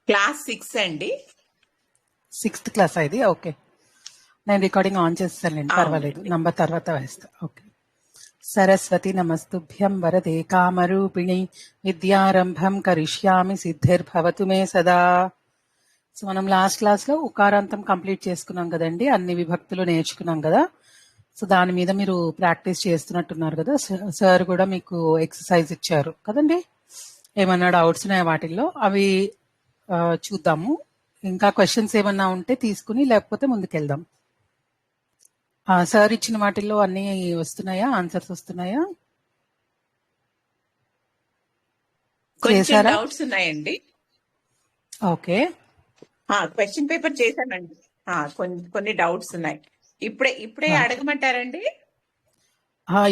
Class 6 అండి. 6th class ఇది. Okay, నేను రికార్డింగ్ ఆన్ చేస్తానండి, పర్వాలేదు, అవునండి. నంబర్ తర్వాత వేస్తా. ఓకే. సరస్వతి నమస్తుభ్యం వరదే కామరూపిణి విద్యారంభం కరిష్యామి సిద్ధిర్భవతు మే సదా. సో మనం లాస్ట్ క్లాస్ లో ఉకారాంతం కంప్లీట్ చేసుకున్నాం కదండి, అన్ని విభక్తులు నేర్చుకున్నాం కదా. సో దాని మీద మీరు ప్రాక్టీస్ చేస్తున్నట్టున్నారు కదా. సార్ కూడా మీకు ఎక్సర్సైజ్ ఇచ్చారు కదండి. ఏమన్నా డౌట్స్ ఉన్నాయా వాటిల్లో? అవి చూద్దాము. ఇంకా క్వశ్చన్స్ ఏమన్నా ఉంటే తీసుకుని, లేకపోతే ముందుకెళ్దాం. సార్ ఇచ్చిన వాటిల్లో అన్ని వస్తున్నాయా, ఆన్సర్స్ వస్తున్నాయా? కొంచెం చేశారా? డౌట్స్ ఉన్నాయండి. ఓకే, క్వశ్చన్ పేపర్ చేశానండి. కొన్ని డౌట్స్ ఉన్నాయి. ఇప్పుడే అడగమంటారండి?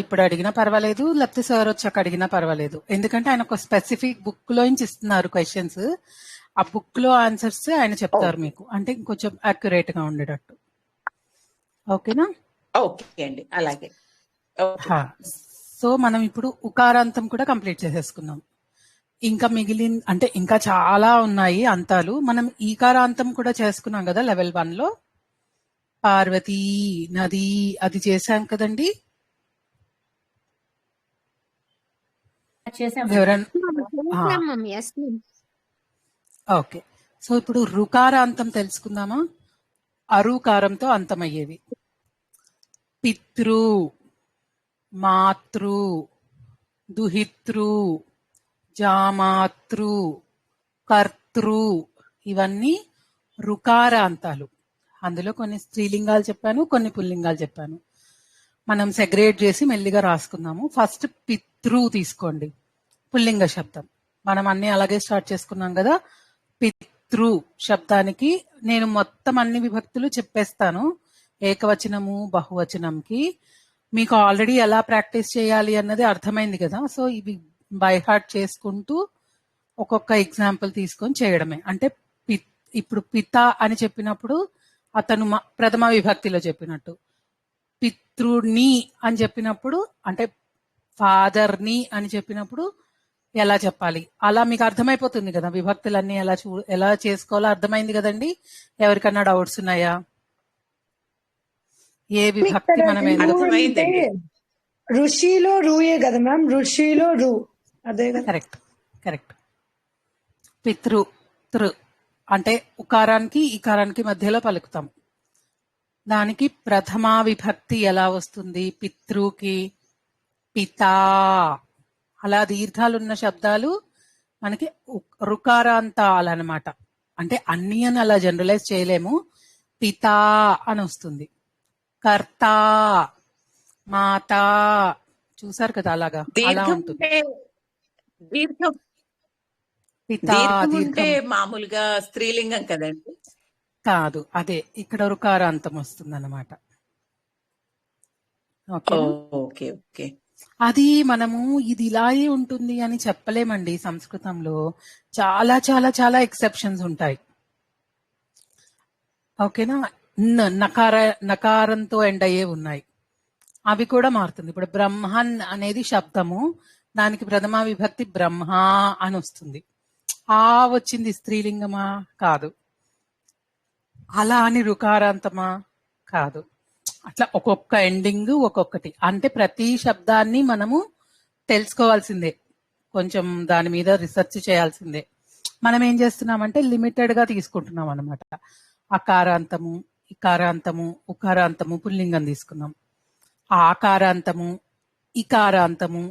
ఇప్పుడు అడిగినా పర్వాలేదు, లేకపోతే సార్ వచ్చాక అడిగినా పర్వాలేదు. ఎందుకంటే ఆయన ఒక స్పెసిఫిక్ బుక్ లో నుంచి ఇస్తున్నారు క్వశ్చన్స్. ఆ బుక్ లో ఆన్సర్స్ ఆయన చెప్తారు మీకు, అంటే ఇంకొంచెం అక్యురేట్ గా ఉండేటట్టు. ఓకేనా? ఓకే అండి, అలాగే. సో మనం ఇప్పుడు ఉకారాంతం కూడా కంప్లీట్ చేసేసుకున్నాం. ఇంకా మిగిలిన అంటే ఇంకా చాలా ఉన్నాయి అంతాలు. మనం ఈకారాంతం కూడా చేసుకున్నాం కదా లెవెల్ 1 లో. పార్వతీ నది అది చేశాం కదండి. ఓకే, సో ఇప్పుడు రుకారాంతం తెలుసుకుందామా? అరుకారంతో అంతమయ్యేవి. పితృ, మాతృ, దుహితృ, జామాతృ, కర్తృ, ఇవన్నీ రుకారాంతాలు. అందులో కొన్ని స్త్రీలింగాలు చెప్పాను, కొన్ని పుల్లింగాలు చెప్పాను. మనం సెగ్రేట్ చేసి మెల్లిగా రాసుకుందాము. ఫస్ట్ పితృ తీసుకోండి, పుల్లింగ శబ్దం. మనం అన్ని అలాగే స్టార్ట్ చేసుకున్నాం కదా. పితృ శబ్దానికి నేను మొత్తం అన్ని విభక్తులు చెప్పేస్తాను, ఏకవచనము బహువచనంకి. మీకు ఆల్రెడీ ఎలా ప్రాక్టీస్ చేయాలి అన్నది అర్థమైంది కదా. సో ఇవి బై హార్ట్ చేసుకుంటూ ఒక్కొక్క ఎగ్జాంపుల్ తీసుకొని చేయడమే. అంటే ఇప్పుడు పిత అని చెప్పినప్పుడు అతను ప్రథమ విభక్తిలో చెప్పినట్టు, పితృని అని చెప్పినప్పుడు అంటే ఫాదర్ని అని చెప్పినప్పుడు ఎలా చెప్పాలి, అలా మీకు అర్థమైపోతుంది కదా. విభక్తులన్నీ ఎలా చేసుకోవాలో అర్థమైంది కదండి. ఎవరికన్నా డౌట్స్ ఉన్నాయా? ఏ విభక్తి మనం అర్థమైందండి. ఋషిలో రూయే కదా మ్యామ్, ఋషిలో రు, అదే కదా. Correct correct. పితృ తృ అంటే ఉకారానికి ఈకారానికి మధ్యలో పలుకుతాం. దానికి ప్రథమా విభక్తి ఎలా వస్తుంది? పితృకి పితా. అలా దీర్ఘాలున్న శబ్దాలు మనకి రుకారాంతాలన్నమాట. అంటే అన్ని అని అలా జనరలైజ్ చేయలేము. పితా అని వస్తుంది. కర్త, మాత, చూసారు కదా, అలాగా అలా ఉంటుంది. పితా దీర్ఘం మామూలుగా స్త్రీలింగం కదండి. కాదు, అదే ఇక్కడ రుకారాంతం వస్తుంది అన్నమాట. Okay okay. అది మనము ఇది ఇలాగే ఉంటుంది అని చెప్పలేమండి. సంస్కృతంలో చాలా చాలా చాలా ఎక్సెప్షన్స్ ఉంటాయి. ఓకేనా? నకారంతో ఎండ్ అయ్యే ఉన్నాయి, అవి కూడా మారుతుంది. ఇప్పుడు బ్రహ్మన్ అనేది శబ్దము, దానికి ప్రథమా విభక్తి బ్రహ్మ అని వస్తుంది. ఆ వచ్చింది స్త్రీలింగమా? కాదు. అలా అని రుకారాంతమా? కాదు. అట్లా ఒక్కొక్క ఎండింగ్ ఒక్కొక్కటి. అంటే ప్రతి శబ్దాన్ని మనము తెలుసుకోవాల్సిందే, కొంచెం దాని మీద రీసెర్చ్ చేయాల్సిందే. మనం ఏం చేస్తున్నామంటే లిమిటెడ్ గా తీసుకుంటున్నాం అనమాట. అకారాంతము, ఇకారాంతము, ఉకారాంతము పుల్లింగం తీసుకున్నాం. ఆకారాంతము, ఇకారాంతము,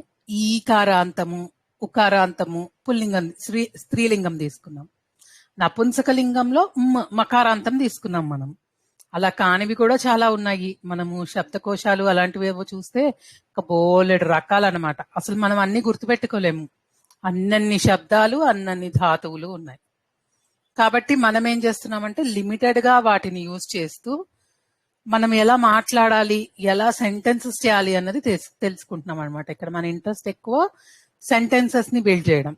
ఈకారాంతము, ఉకారాంతము పుల్లింగం స్త్రీలింగం తీసుకున్నాం. నపుంసకలింగంలో మకారాంతం తీసుకున్నాం మనం. అలా కానివి కూడా చాలా ఉన్నాయి. మనము శబ్దకోశాలు అలాంటివి ఏవో చూస్తే ఒక బోలెడు రకాలన్నమాట. అసలు మనం అన్ని గుర్తుపెట్టుకోలేము, అన్నన్ని శబ్దాలు అన్నన్ని ధాతువులు ఉన్నాయి. కాబట్టి మనం ఏం చేస్తున్నామంటే లిమిటెడ్ గా వాటిని యూజ్ చేస్తూ మనం ఎలా మాట్లాడాలి, ఎలా సెంటెన్సెస్ చేయాలి అన్నది తెలుసుకుంటున్నాం అనమాట. ఇక్కడ మన ఇంట్రెస్ట్ ఎక్కువ సెంటెన్సెస్ ని బిల్డ్ చేయడం,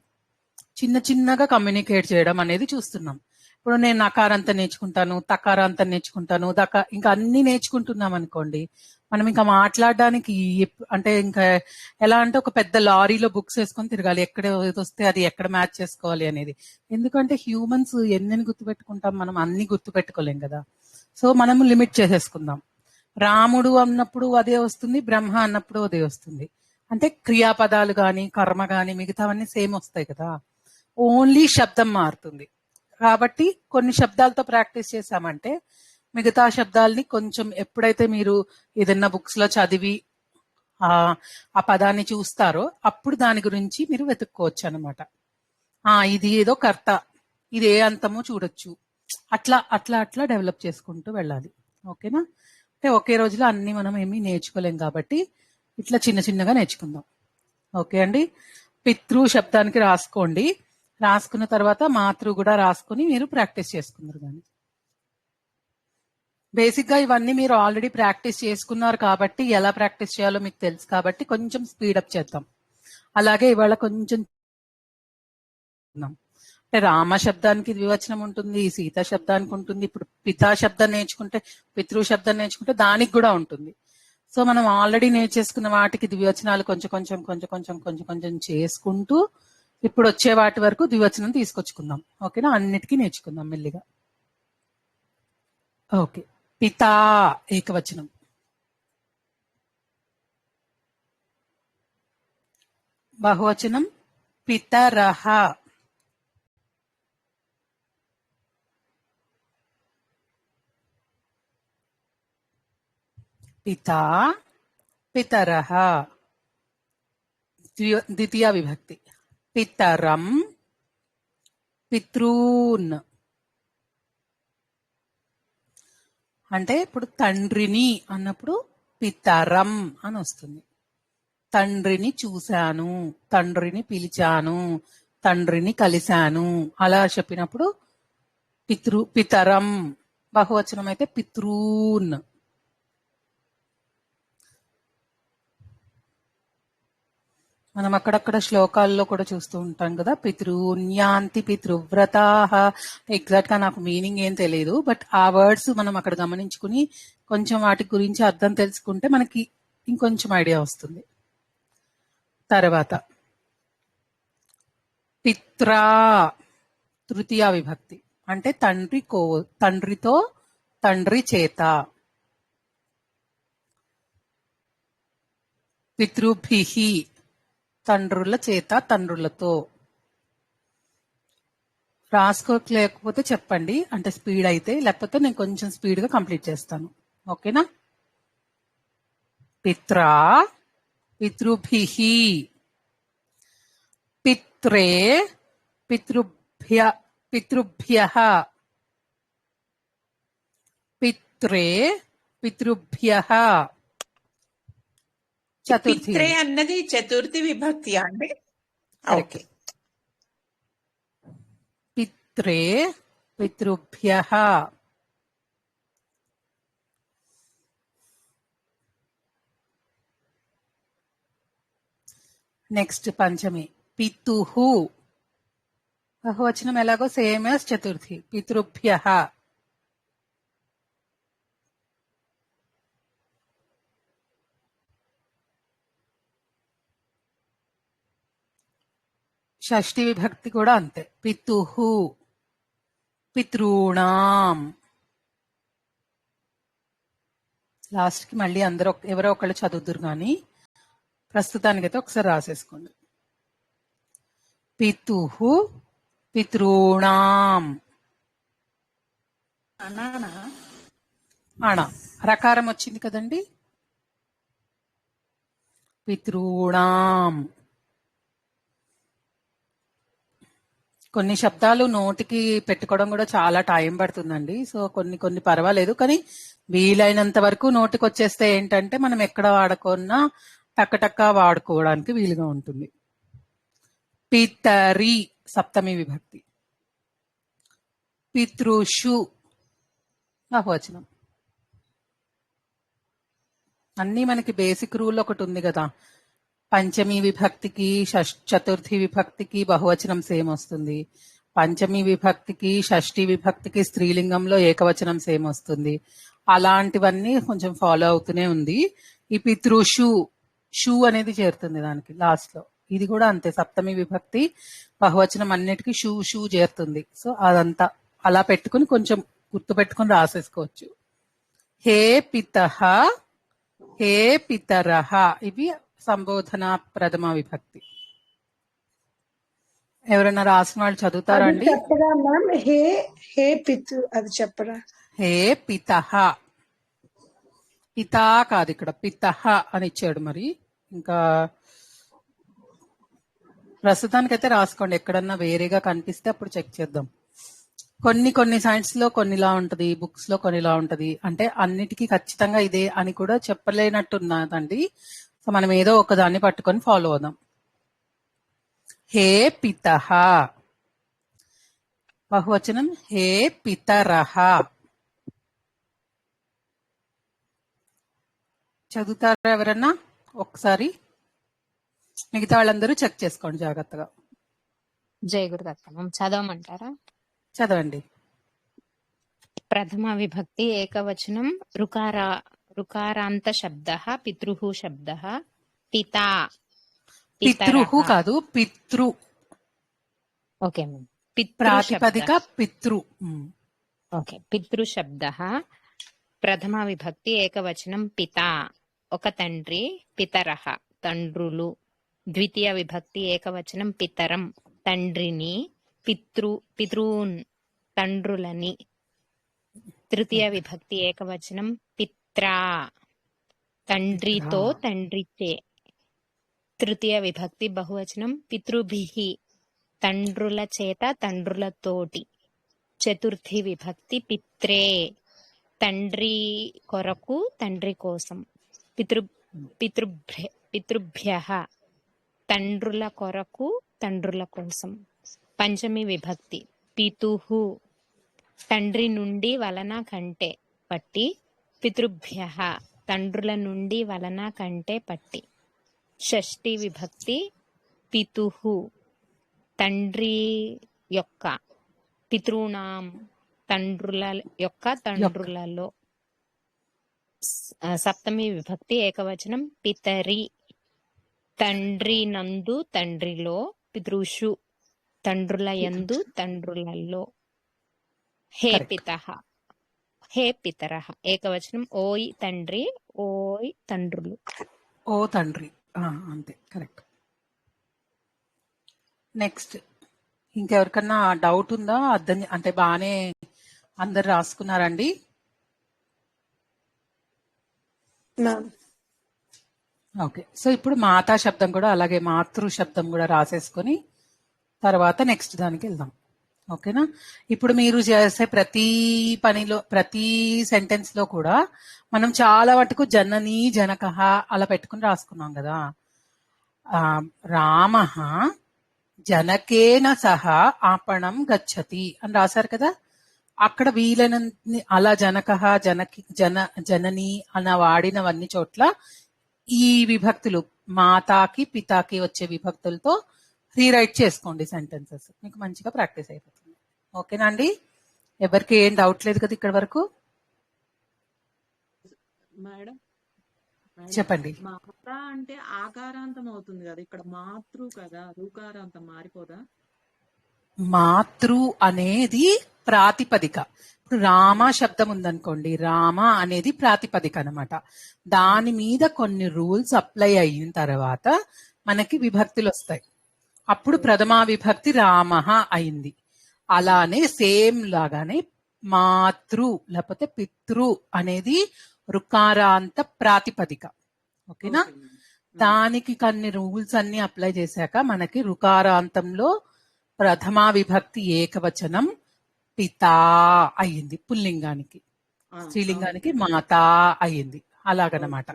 చిన్న చిన్నగా కమ్యూనికేట్ చేయడం అనేది చూస్తున్నాం. ఇప్పుడు నేను నకారాంతం నేర్చుకుంటాను, తకారాంతం నేర్చుకుంటాను, ఇంకా అన్ని నేర్చుకుంటున్నాం అనుకోండి, మనం ఇంకా మాట్లాడడానికి అంటే ఇంకా ఎలా అంటే ఒక పెద్ద లారీలో బుక్స్ వేసుకొని తిరగాలి, ఎక్కడ ఏది వస్తే అది ఎక్కడ మ్యాచ్ చేసుకోవాలి అనేది. ఎందుకంటే హ్యూమన్స్ ఎన్ని గుర్తుపెట్టుకుంటాం, మనం అన్ని గుర్తుపెట్టుకోలేం కదా. సో మనము లిమిట్ చేసేసుకుందాం. రాముడు అన్నప్పుడు అదే వస్తుంది, బ్రహ్మ అన్నప్పుడు అదే వస్తుంది. అంటే క్రియాపదాలు గాని కర్మ గాని మిగతావన్నీ సేమ్ వస్తాయి కదా, ఓన్లీ శబ్దం మారుతుంది. కాబట్టి కొన్ని శబ్దాలతో ప్రాక్టీస్ చేశామంటే మిగతా శబ్దాలని కొంచెం ఎప్పుడైతే మీరు ఏదన్నా బుక్స్ లో చదివి ఆ పదాన్ని చూస్తారో అప్పుడు దాని గురించి మీరు వెతుక్కోవచ్చు అనమాట. ఇది ఏదో కర్త, ఇది ఏ అంతమో చూడొచ్చు, అట్లా అట్లా అట్లా డెవలప్ చేసుకుంటూ వెళ్ళాలి. ఓకేనా? అంటే ఒకే రోజులో అన్ని మనం ఏమీ నేర్చుకోలేం కాబట్టి ఇట్లా చిన్న చిన్నగా నేర్చుకుందాం. ఓకే అండి. పితృ శబ్దానికి రాసుకోండి, రాసుకున్న తర్వాత మాతృ కూడా రాసుకుని మీరు ప్రాక్టీస్ చేసుకున్నారు. కానీ బేసిక్ గా ఇవన్నీ మీరు ఆల్రెడీ ప్రాక్టీస్ చేసుకున్నారు కాబట్టి ఎలా ప్రాక్టీస్ చేయాలో మీకు తెలుసు కాబట్టి కొంచెం స్పీడప్ చేద్దాం. అలాగే ఇవాళ కొంచెం అంటే రామ శబ్దానికి ద్వివచనం ఉంటుంది, సీత శబ్దానికి ఉంటుంది. ఇప్పుడు పితా శబ్దం నేర్చుకుంటే, పితృ శబ్దం నేర్చుకుంటే దానికి కూడా ఉంటుంది. సో మనం ఆల్రెడీ నేర్చేసుకున్న వాటికి ద్వివచనాలు కొంచెం కొంచెం కొంచెం కొంచెం కొంచెం కొంచెం చేసుకుంటూ ఇప్పుడు వచ్చే వాటి వరకు ద్వివచనం తీసుకొచ్చుకుందాం. ఓకేనా? అన్నిటికీ నేర్చుకుందాం మెల్లిగా. ఓకే. పితా ఏకవచనం, బహువచనం పితరః, పితా పితరః, ద్వితీయ విభక్తి పితరం పితృన్. అంటే ఇప్పుడు తండ్రిని అన్నప్పుడు పితరం అని వస్తుంది. తండ్రిని చూశాను, తండ్రిని పిలిచాను, తండ్రిని కలిశాను అలా చెప్పినప్పుడు పితరం. బహువచనం అయితే పితృన్. మనం అక్కడక్కడ శ్లోకాల్లో కూడా చూస్తూ ఉంటాం కదా, పితృన్యాంతి పితృవ్రతాః. ఎగ్జాక్ట్ గా నాకు మీనింగ్ ఏం తెలియదు, బట్ ఆ వర్డ్స్ మనం అక్కడ గమనించుకుని కొంచెం వాటి గురించి అర్థం తెలుసుకుంటే మనకి ఇంకొంచెం ఐడియా వస్తుంది. తర్వాత పిత్రా తృతీయ విభక్తి, అంటే తండ్రితో తండ్రి చేత. పితృభిః తండ్రుల చేత తండ్రులతో. రాసుకోలేకపోతే చెప్పండి, అంటే స్పీడ్ అయితే, లేకపోతే నేను కొంచెం స్పీడ్ గా కంప్లీట్ చేస్తాను. ఓకేనా? పిత్రా పితృభిః, పిత్రే పితృభ్యః, పిత్రే పితృభ్యః. చతుర్థి పిత్రే అన్నది చతుర్థి విభక్తి అండి. ఓకే. పిత్రే పితృభ్యః. నెక్స్ట్ పంచమి పితుః. బహువచనం ఎలాగో సేమ్ యాజ్ చతుర్థి, పితృభ్యః. షష్ఠి విభక్తి కూడా అంతే, పితుః పితॄణాం. లాస్ట్ కి మళ్ళీ అందరూ ఎవరో ఒకళ్ళు చదువుతురు కానీ ప్రస్తుతానికైతే ఒకసారి రాసేసుకోండి. పితుః పితॄణాం. అణ రకారం వచ్చింది కదండి. పితॄణాం. కొన్ని శబ్దాలు నోటికి పెట్టుకోవడం కూడా చాలా టైం పడుతుందండి. సో కొన్ని కొన్ని పర్వాలేదు, కానీ వీలైనంత వరకు నోటికి వచ్చేస్తే ఏంటంటే మనం ఎక్కడ వాడుకున్నా టక్క వాడుకోవడానికి వీలుగా ఉంటుంది. పితరి సప్తమి విభక్తి. పితృషు బహువచనం. అన్ని మనకి బేసిక్ రూల్ ఒకటి ఉంది కదా, పంచమి విభక్తికి చతుర్థి విభక్తికి బహువచనం సేమ్ వస్తుంది, పంచమి విభక్తికి షష్ఠి విభక్తికి స్త్రీలింగంలో ఏకవచనం సేమ్ వస్తుంది. అలాంటివన్నీ కొంచెం ఫాలో అవుతూనే ఉంది. ఈ పితృషు షూ అనేది చేరుతుంది దానికి లాస్ట్ లో. ఇది కూడా అంతే, సప్తమి విభక్తి బహువచనం అన్నిటికీ షూ షూ చేరుతుంది. సో అదంతా అలా పెట్టుకుని కొంచెం గుర్తు పెట్టుకుని రాసేసుకోవచ్చు. హే పితః, హే పితరః, ఇవి సంబోధన ప్రథమ విభక్తి. ఎవరైనా రాసిన వాళ్ళు చదువుతారా అది అండి? చెప్పరా మ్యామ్? హే హే పితృ అది చెప్పరా? హే పితః, పితా కాదు ఇక్కడ పితః అని ఇచ్చాడు. మరి ఇంకా ప్రస్తుతానికైతే రాసుకోండి, ఎక్కడన్నా వేరేగా కనిపిస్తే అప్పుడు చెక్ చేద్దాం. కొన్ని సైన్స్ లో కొన్నిలా ఉంటది, బుక్స్ లో కొన్నిలా ఉంటది. అంటే అన్నిటికీ ఖచ్చితంగా ఇదే అని కూడా చెప్పలేనట్టున్నదండి. సో మనం ఏదో ఒక దాన్ని పట్టుకొని ఫాలో అవుదాం. హే పితః, బహువచనం హే పితరః. చదువుతారా ఎవరన్నా ఒకసారి? మిగతా వాళ్ళందరూ చెక్ చేసుకోండి జాగ్రత్తగా. జయ గురుదత్తం. చదవమంటారా? చదవండి. ప్రథమ విభక్తి ఏకవచనం రుకారాంత శబ్ద పితృః శబ్ద పితా పితృహు కాదు, పితృ. Okay ma'am. ప్రాతిపదిక పితృ. ఓకే, పితృ శబ్ద. ప్రథమ విభక్తి ఏకవచనం పితా ఒక తండ్రి, పితరః తండ్రులు. ద్వితీయ విభక్తి ఏకవచనం పితరం తండ్రిని, పితృన్ తండ్రులని. తృతీయ విభక్తి ఏకవచనం పిత్రా తండ్రితో తండ్రిచే. తృతీయ విభక్తి బహువచనం పితృభిః తండ్రుల చేత తండ్రులతోటి. చతుర్థి విభక్తి పిత్రే తండ్రి కొరకు తండ్రి కోసం. పితృభ్యః తండ్రుల కొరకు తండ్రుల కోసం. పంచమి విభక్తి పితుః తండ్రి నుండి వలన కంటే పట్టి. పితృభ్యః తండ్రుల నుండి వలన కంటే పట్టి. షష్ఠి విభక్తి పితుః తండ్రి యొక్క. పితృణాం తండ్రుల యొక్క తండ్రులలో. సప్తమి విభక్తి ఏకవచనం పితరి తండ్రి నందు తండ్రిలో. పితృషు తండ్రుల యందు తండ్రులలో. హే పితః, హే పితరః ఏకవచనం ఓయ్ తండ్రి, ఓయ్ తండ్రులు. ఓ తండ్రి, అంతే కరెక్ట్. నెక్స్ట్ ఇంకెవరికన్నా డౌట్ ఉందా? అర్థం అంటే బాగానే అందరు రాసుకున్నారండి? ఓకే, సో ఇప్పుడు మాతా శబ్దం కూడా అలాగే మాతృ శబ్దం కూడా రాసేసుకొని తర్వాత నెక్స్ట్ దానికి వెళ్దాం. ఓకేనా? ఇప్పుడు మీరు చేసే ప్రతి పనిలో, ప్రతి సెంటెన్స్ లో కూడా మనం చాలా మటుకు జనని జనకః అలా పెట్టుకుని రాసుకున్నాం కదా. రామః జనకేన సహ ఆపణం గచ్చతి అని రాశారు కదా. అక్కడ వీలైనన్ని అలా జనకః జనని అన్న వాడినవన్నీ చోట్ల ఈ విభక్తులు మాతాకి పితాకి వచ్చే విభక్తులతో రీరైట్ చేసుకోండి సెంటెన్సెస్. మీకు మంచిగా ప్రాక్టీస్ అయిపోతుంది. ఓకేనా అండి? ఎవరికి ఏం డౌట్ లేదు కదా ఇక్కడ వరకు? మేడం చెప్పండి. మాత అంటే ఆకారాంతం అవుతుంది కదా, ఇక్కడ మాతృ కదా, రుకారాంతం మారిపోదా? మాతృ అనేది ప్రాతిపదిక. ఇప్పుడు రామ శబ్దం ఉందనుకోండి, రామ అనేది ప్రాతిపదిక అన్నమాట. దాని మీద కొన్ని రూల్స్ అప్లై అయిన తర్వాత మనకి విభక్తులు వస్తాయి. అప్పుడు ప్రథమా విభక్తి రామః అయింది. అలానే సేమ్ లాగానే మాతృ లేకపోతే పితృ అనేది రుకారాంత ప్రాతిపదిక. ఓకేనా? దానికి కొన్ని రూల్స్ అన్ని అప్లై చేశాక మనకి రుకారాంతంలో ప్రథమా విభక్తి ఏకవచనం పితా అయ్యింది పుల్లింగానికి, స్త్రీలింగానికి మాతా అయ్యింది. అలాగనమాట.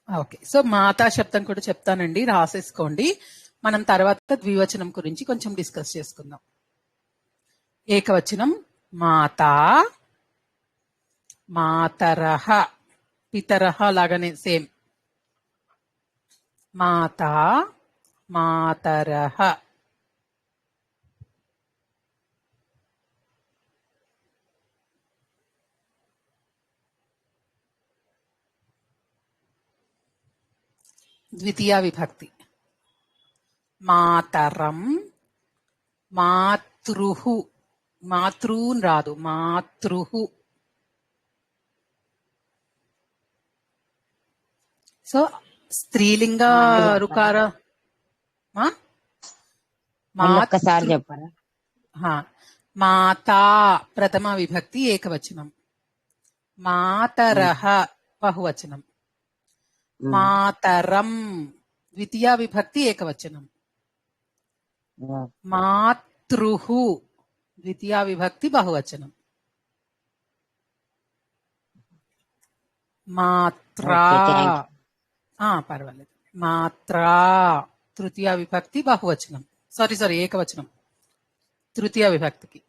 ఓకే, సో మాతా శబ్దం కూడా చెప్తానండి, రాసేసుకోండి. మనం తర్వాత ద్వివచనం గురించి కొంచెం డిస్కస్ చేసుకుందాం. ఏకవచనం మాతా, మాతరః, పితరః లాగానే సేమ్. మాతా, మాతరః. ద్వితీయ విభక్తి మాతరం, మాతృః. మాతృన్ రాదు, మాతృః. సో స్త్రీలింగ రుకార ఒక్కసారి చెప్పారా? మాతా ప్రథమ విభక్తి ఏకవచనం, మాతరః బహువచనం, మాతరం ద్వితీయ విభక్తి ఏకవచనం, మాతృః ద్వితీయ విభక్తి బహువచనం, మాత్రా పర్వాలేదు, మాత్రా తృతీయ విభక్తి బహువచనం, సారీ ఏకవచనం తృతీయ విభక్తికి.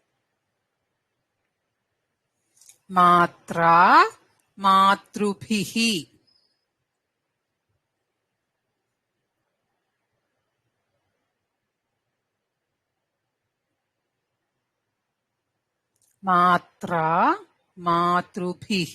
మాత్రా మాతృభిః, మాత్రా మాతృభిః,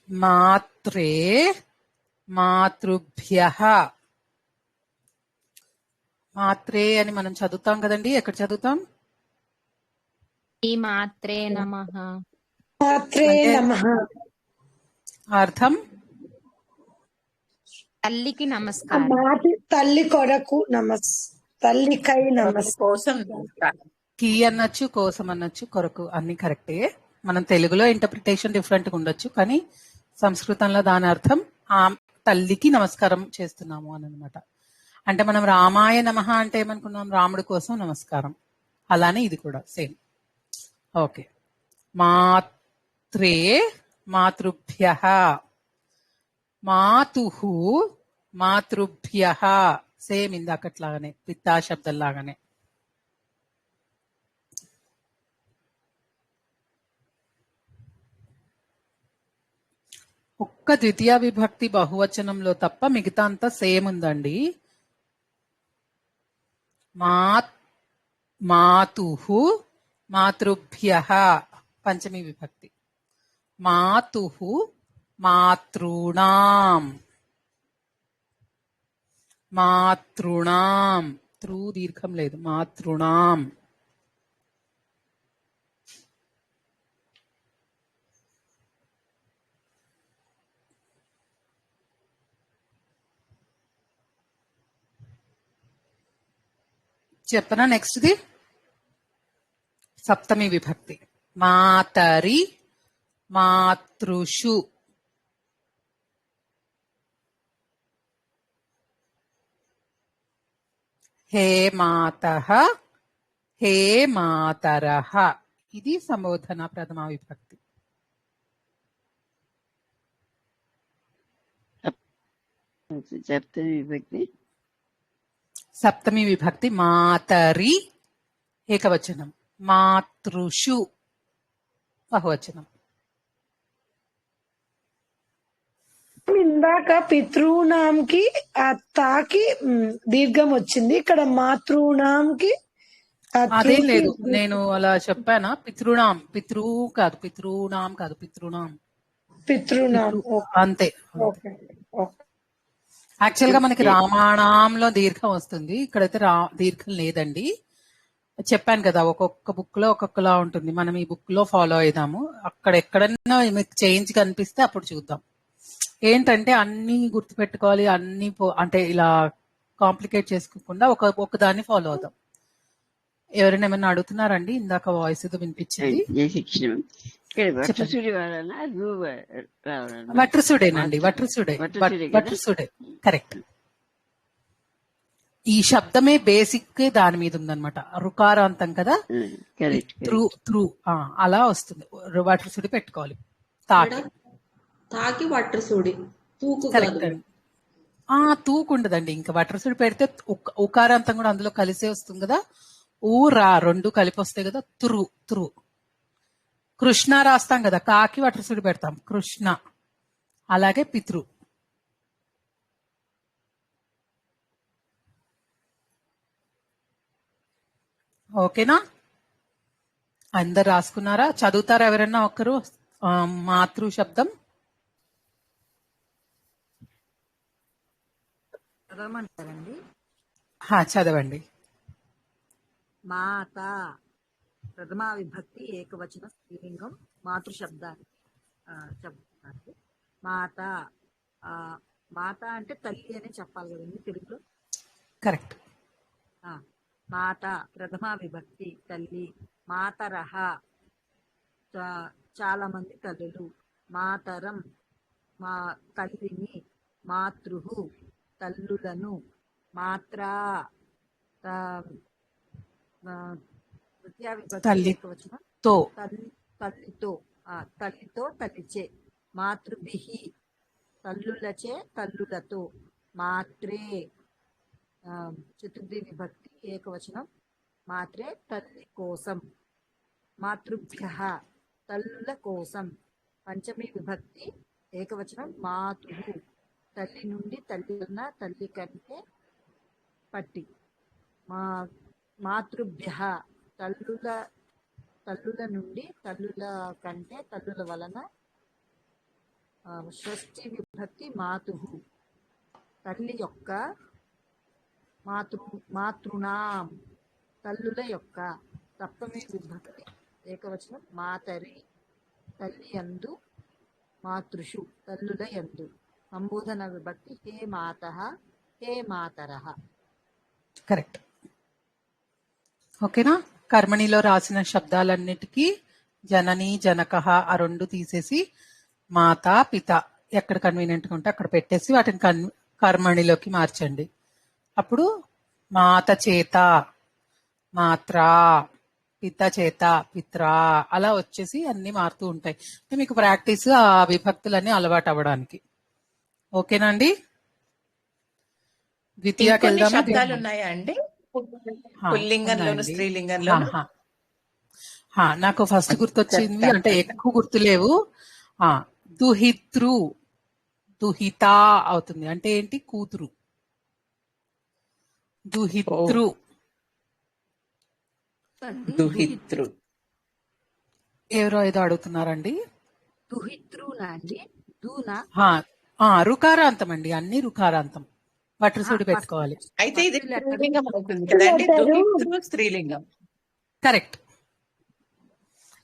మాత్రే మాతృభ్యః. మాత్రే అని మనం చదువుతాం కదండి, ఎక్కడ చదువుతాం? ఈ మాత్రే నమః. మాత్రే నమః. అర్థం తల్లికి నమస్కారం. తల్లి కొరకు తల్లికై కోసం కీ అనొచ్చు, కోసం అనొచ్చు, కొరకు అన్ని కరెక్టే. మనం తెలుగులో ఇంటర్ప్రిటేషన్ డిఫరెంట్ గా ఉండొచ్చు, కానీ సంస్కృతంలో దాని అర్థం ఆ తల్లికి నమస్కారం చేస్తున్నాము అని అనమాట. అంటే మనం రామాయ నమః అంటే ఏమనుకున్నాం? రాముడి కోసం నమస్కారం. అలానే ఇది కూడా సేమ్. ఓకే. మాత్రే మాతృభ్యః, మాతుః మాతృభ్యః, సేమ్ ఇందాకట్లాగానే పితా శబ్దం లాగానే. ఒక్క ద్వితీయ విభక్తి బహువచనంలో తప్ప మిగతా అంతా సేమ్ ఉందండి. మాతుః మాతృభ్యః పంచమి విభక్తి, మాతుః మాతృణాం, మాతృణాం త్రూ దీర్ఘం లేదు, మాతృణాం. చెప్పనా నెక్స్ట్ ది? సప్తమి విభక్తి మాతరి మాతృషు, హే మాతః హే మాతరః. ఇది సంబోధన ప్రథమ విభక్తి. సప్తమి విభక్తి సప్తమి విభక్తి మాతరి ఏకవచనం, మాతృషు బహువచనం. ఇందాక పితృనాంకి ఆ తాకి దీర్ఘం వచ్చింది, ఇక్కడ మాతృనాంకి అదేం లేదు, నేను అలా చెప్పానా? పితృనాం, కాదు పితృనాం కాదు, పితృనాం అంతే. యాక్చువల్ గా మనకి రామాయణంలో దీర్ఘం వస్తుంది, ఇక్కడైతే దీర్ఘం లేదండి. చెప్పాను కదా, ఒక్కొక్క బుక్ లో ఒక్కొక్కలా ఉంటుంది. మనం ఈ బుక్ లో ఫాలో అయిదాము. అక్కడ ఎక్కడన్నా మీకు చేంజ్ కనిపిస్తే అప్పుడు చూద్దాం. ఏంటంటే అన్ని గుర్తుపెట్టుకోవాలి, అన్ని అంటే ఇలా కాంప్లికేట్ చేసుకోకుండా ఒక దాన్ని ఫాలో అవుదాం. ఎవరైనా ఏమైనా అడుగుతున్నారండి? ఇందాక వాయిస్ ఏదో వినిపించింది. వట్రసుడేనండి, వట్రసుడే కరెక్ట్. ఈ శబ్దమే బేసిక్ దాని మీద ఉందన్నమాట. రుకారాంతం కదా, త్రూ అలా వస్తుంది. వట్రసుడి పెట్టుకోవాలి. తాకి వట్రసుడి తూకు కరెక్ట్ అండి. ఆ తూకుండదండి. ఇంకా వట్రసుడి పెడితే ఉకారాంతం కూడా అందులో కలిసే వస్తుంది కదా. ఊ రా రెండు కలిపి వస్తాయి కదా. తురు తురు. కృష్ణ రాస్తాం కదా, కాకి వట్రసుడి పెడతాం కృష్ణ. అలాగే పితృ. ఓకేనా? అందరు రాసుకున్నారా? చదువుతారా ఎవరైనా ఒకరు మాతృ శబ్దం? చదవమంటారండి. చదవండి. మాత ప్రథమా విభక్తి ఏకవచన స్త్రీలింగం మాతృశబ్దానికి చెప్తున్నారు. మాత మాత అంటే తల్లి అని చెప్పాలి కదండి తెలుగులో. కరెక్ట్. మాత ప్రథమా విభక్తి తల్లి. మాతరహ చాలా మంది తల్లులు. మాతరం మా తల్లిని. మాతృహు తల్లులను. మాత్రా తృతీయ విభక్తి ఏకవచనం తల్లితో తల్లితో తల్లిచే. మాతృభిః తల్లులచే తల్లులతో. మాత్రే చతుర్థి విభక్తి ఏకవచనం మాత్రే తల్లి కోసం. మాతృభ్యః తల్లుల కోసం. పంచమి విభక్తి ఏకవచనం మాతుః తల్లి నుండి తల్లి ఉన్న తల్లి కంటే పట్టి. మాతృభ్యః తల్లుల నుండి తల్లుల కంటే తల్లుల వలన. షష్ఠి విభక్తి మాతుః తల్లి యొక్క. మాతృణాం తల్లుల యొక్క. సప్తమి విభక్తి ఏకవచనం మాతరి తల్లి యందు. మాతృషు తల్లుల యందు. సంబోధన విభక్తి హే మాతః హే మాతరః. కరెక్ట్. ఓకేనా? కర్మణిలో రాసిన శబ్దాలన్నిటికీ జనని జనకః ఆ రెండు తీసేసి మాత పిత ఎక్కడ కన్వీనియంట్ గా ఉంటే అక్కడ పెట్టేసి వాటిని కర్మణిలోకి మార్చండి. అప్పుడు మాత చేత మాత్రా, పిత చేత పిత్రా, అలా వచ్చేసి అన్ని మారుతూ ఉంటాయి. మీకు ప్రాక్టీస్ ఆ విభక్తులన్నీ అలవాటు అవ్వడానికి. ఓకేనా అండి? ద్వితీయకి వెళ్దామా? శబ్దాలు ఉన్నాయా అండి పుల్లింగంలోను స్త్రీలింగంలోను? నాకు ఫస్ట్ గుర్తొచ్చింది, అంటే ఎక్కువ గుర్తులేవు. దుహితృ దుహిత అవుతుంది. అంటే ఏంటి? కూతురు. దుహితృ. దుహితృ ఎవరో ఏదో అడుగుతున్నారండి. దుహితృనా అండి? దూనా? రుకారాంతం అండి, అన్ని రుకారాంతం. వట్రసుడి పెట్టుకోవాలి. అయితే ఇది స్త్రీలింగం అవుతుంది కదండి? దుహితృ స్త్రీలింగం. కరెక్ట్.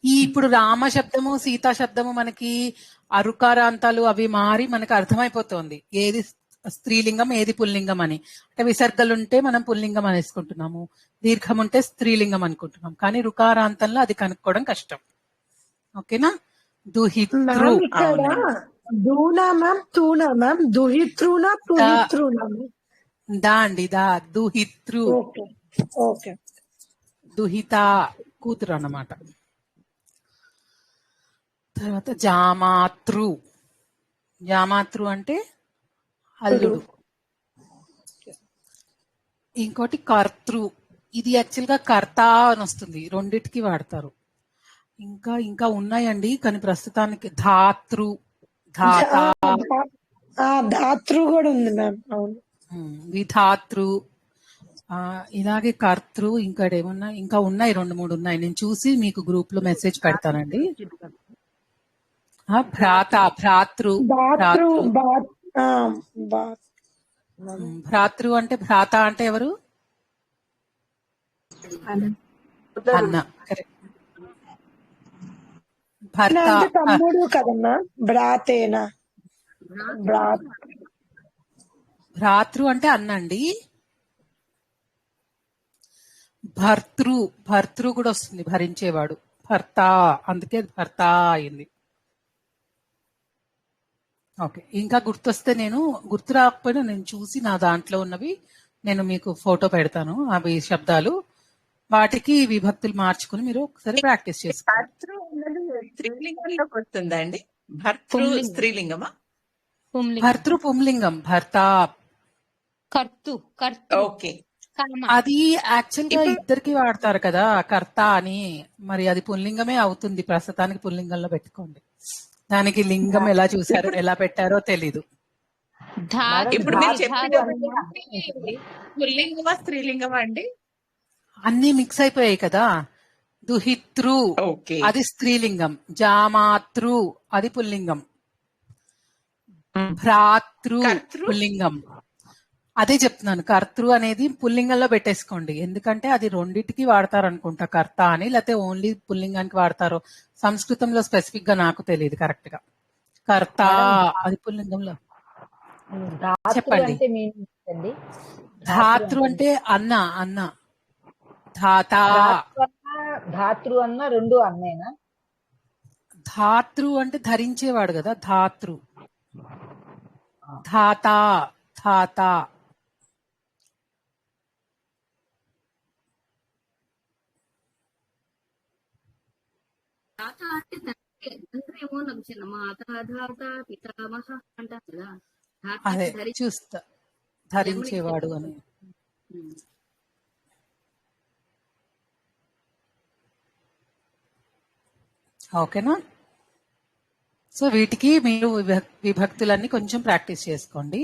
ఇప్పుడు రామ శబ్దము సీతా శబ్దము మనకి అరుకారాంతాలు అవి మారి మనకు అర్థమైపోతుంది ఏది స్త్రీలింగం ఏది పుల్లింగం అని. అంటే విసర్గలుంటే మనం పుల్లింగం అనేసుకుంటున్నాము, దీర్ఘం ఉంటే స్త్రీలింగం అనుకుంటున్నాం. కానీ రుకారాంతంలో అది కనుక్కోవడం కష్టం. ఓకేనా? దుహితృ. దూనా మ్యామ్, తూనా మ్యామ్, దుహితృనా పుహితృనా? దా అండి, దా. దుహితృ. ఓకే. దుహిత కూతురు అన్నమాట. తర్వాత జామాతృ. జామాతృ అంటే అల్లుడు. ఇంకోటి కర్తృ. ఇది యాక్చువల్ గా కర్త అని వస్తుంది, రెండిటికి వాడతారు. ఇంకా ఇంకా ఉన్నాయండి, కానీ ప్రస్తుతానికి ధాతృ, ధాత, ధాతృ కూడా ఉంది మ్యామ్. అవును. విధాతృ, ఇలాగే కర్తృ. ఇంకా ఏమన్నా ఇంకా ఉన్నాయి, 2-3 ఉన్నాయి. నేను చూసి మీకు గ్రూప్ లో మెసేజ్ పెడతానండి. భ్రాత, భ్రాతృ. భ్రాతృ అంటే భ్రాత అంటే ఎవరు? అన్న. భర్త తమ్ముడు కదన్నా. భ్రాతేనా? భ్రాతృ అంటే అన్నండి. భర్తృ, భర్తృ కూడా వస్తుంది, భరించేవాడు. భర్త, అందుకే భర్త అయింది. ఓకే. ఇంకా గుర్తొస్తే, నేను గుర్తు రాకపోయినా నేను చూసి నా దాంట్లో ఉన్నవి నేను మీకు ఫోటో పెడతాను. అవి శబ్దాలు, వాటికి విభక్తులు మార్చుకుని మీరు ఒకసారి ప్రాక్టీస్ చేసుకోండి. స్త్రీలింగంలోకి వస్తుందా అండి? భర్తృ స్త్రీలింగమా? భర్తృ పుంలింగం. భర్త కర్తు కర్తృ ఓకే. కామ. అది యాక్చువల్ గా ఇప్పుడు ఇద్దరికి వాడతారు కదా కర్త అని. మరి అది పుల్లింగమే అవుతుంది. ప్రస్తుతానికి పుల్లింగంలో పెట్టుకోండి. దానికి లింగం ఎలా చూసారో ఇప్పుడు ఎలా పెట్టారో తెలీదు. ధాతు ఇప్పుడు మీరు ధాతు చెప్పేటప్పుడు పుల్లింగమా స్త్రీలింగమా అండి? అన్ని మిక్స్ అయిపోయాయి కదా. దుహితృ ఓకే. అది స్త్రీలింగం, జామాతృ అది పుల్లింగం, భ్రాతృ కర్తృ పుల్లింగం. అదే చెప్తున్నాను, కర్తృ అనేది పుల్లింగంలో పెట్టేసుకోండి. ఎందుకంటే అది రెండిటికి వాడతారు అనుకుంటా, కర్త అని, లేకపోతే ఓన్లీ పుల్లింగానికి వాడతారో సంస్కృతంలో స్పెసిఫిక్ గా నాకు తెలియదు కరెక్ట్ గా. కర్త అది పుల్లింగంలో ధాతృ చెప్పండి. అంటే మీనింగ్ అండి. ధాతృ అంటే అన్న, అన్న, ధాత. ధాతృ అన్న రెండు అన్నేనా? ధాతృ అంటే ధరించేవాడు కదా, ధాతృ. ధాత, ధాత. తాత అంటే తండ్రి ఏమో నాకు చిన్న మాత ధాత పితామహ అంటారు కదా. ధాత అదే అంటే చూస్తా, యమునికి ధరించేవాడు అని. ఉమ్. ఓకేనా? సో వీటికి మీరు విభక్తులన్నీ కొంచెం ప్రాక్టీస్ చేసుకోండి.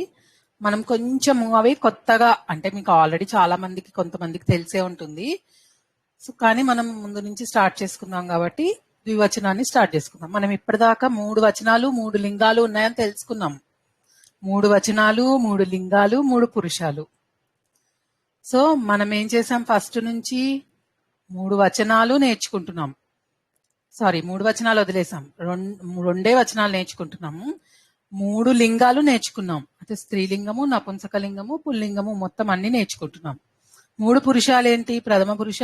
మనం కొంచెము అవి కొత్తగా, అంటే మీకు ఆల్రెడీ చాలా మందికి కొంతమందికి తెలిసే ఉంటుంది. సో కానీ మనం ముందు నుంచి స్టార్ట్ చేసుకుందాం కాబట్టి ద్వివచనాన్ని స్టార్ట్ చేసుకుందాం. మనం ఇప్పటిదాకా 3 వచనాలు 3 లింగాలు ఉన్నాయని తెలుసుకున్నాం. 3 వచనాలు 3 లింగాలు 3 పురుషాలు. సో మనం ఏం చేసాం, ఫస్ట్ నుంచి 3 వచనాలు నేర్చుకుంటున్నాం. సారీ, 3 వచనాలు వదిలేసాం, రెండే వచనాలు నేర్చుకుంటున్నాము. 3 లింగాలు నేర్చుకున్నాం, అంటే స్త్రీలింగము, నపుంసకలింగము, పుల్లింగము, మొత్తం అన్ని నేర్చుకుంటున్నాం. 3 పురుషాలు ఏంటి, ప్రథమ పురుష,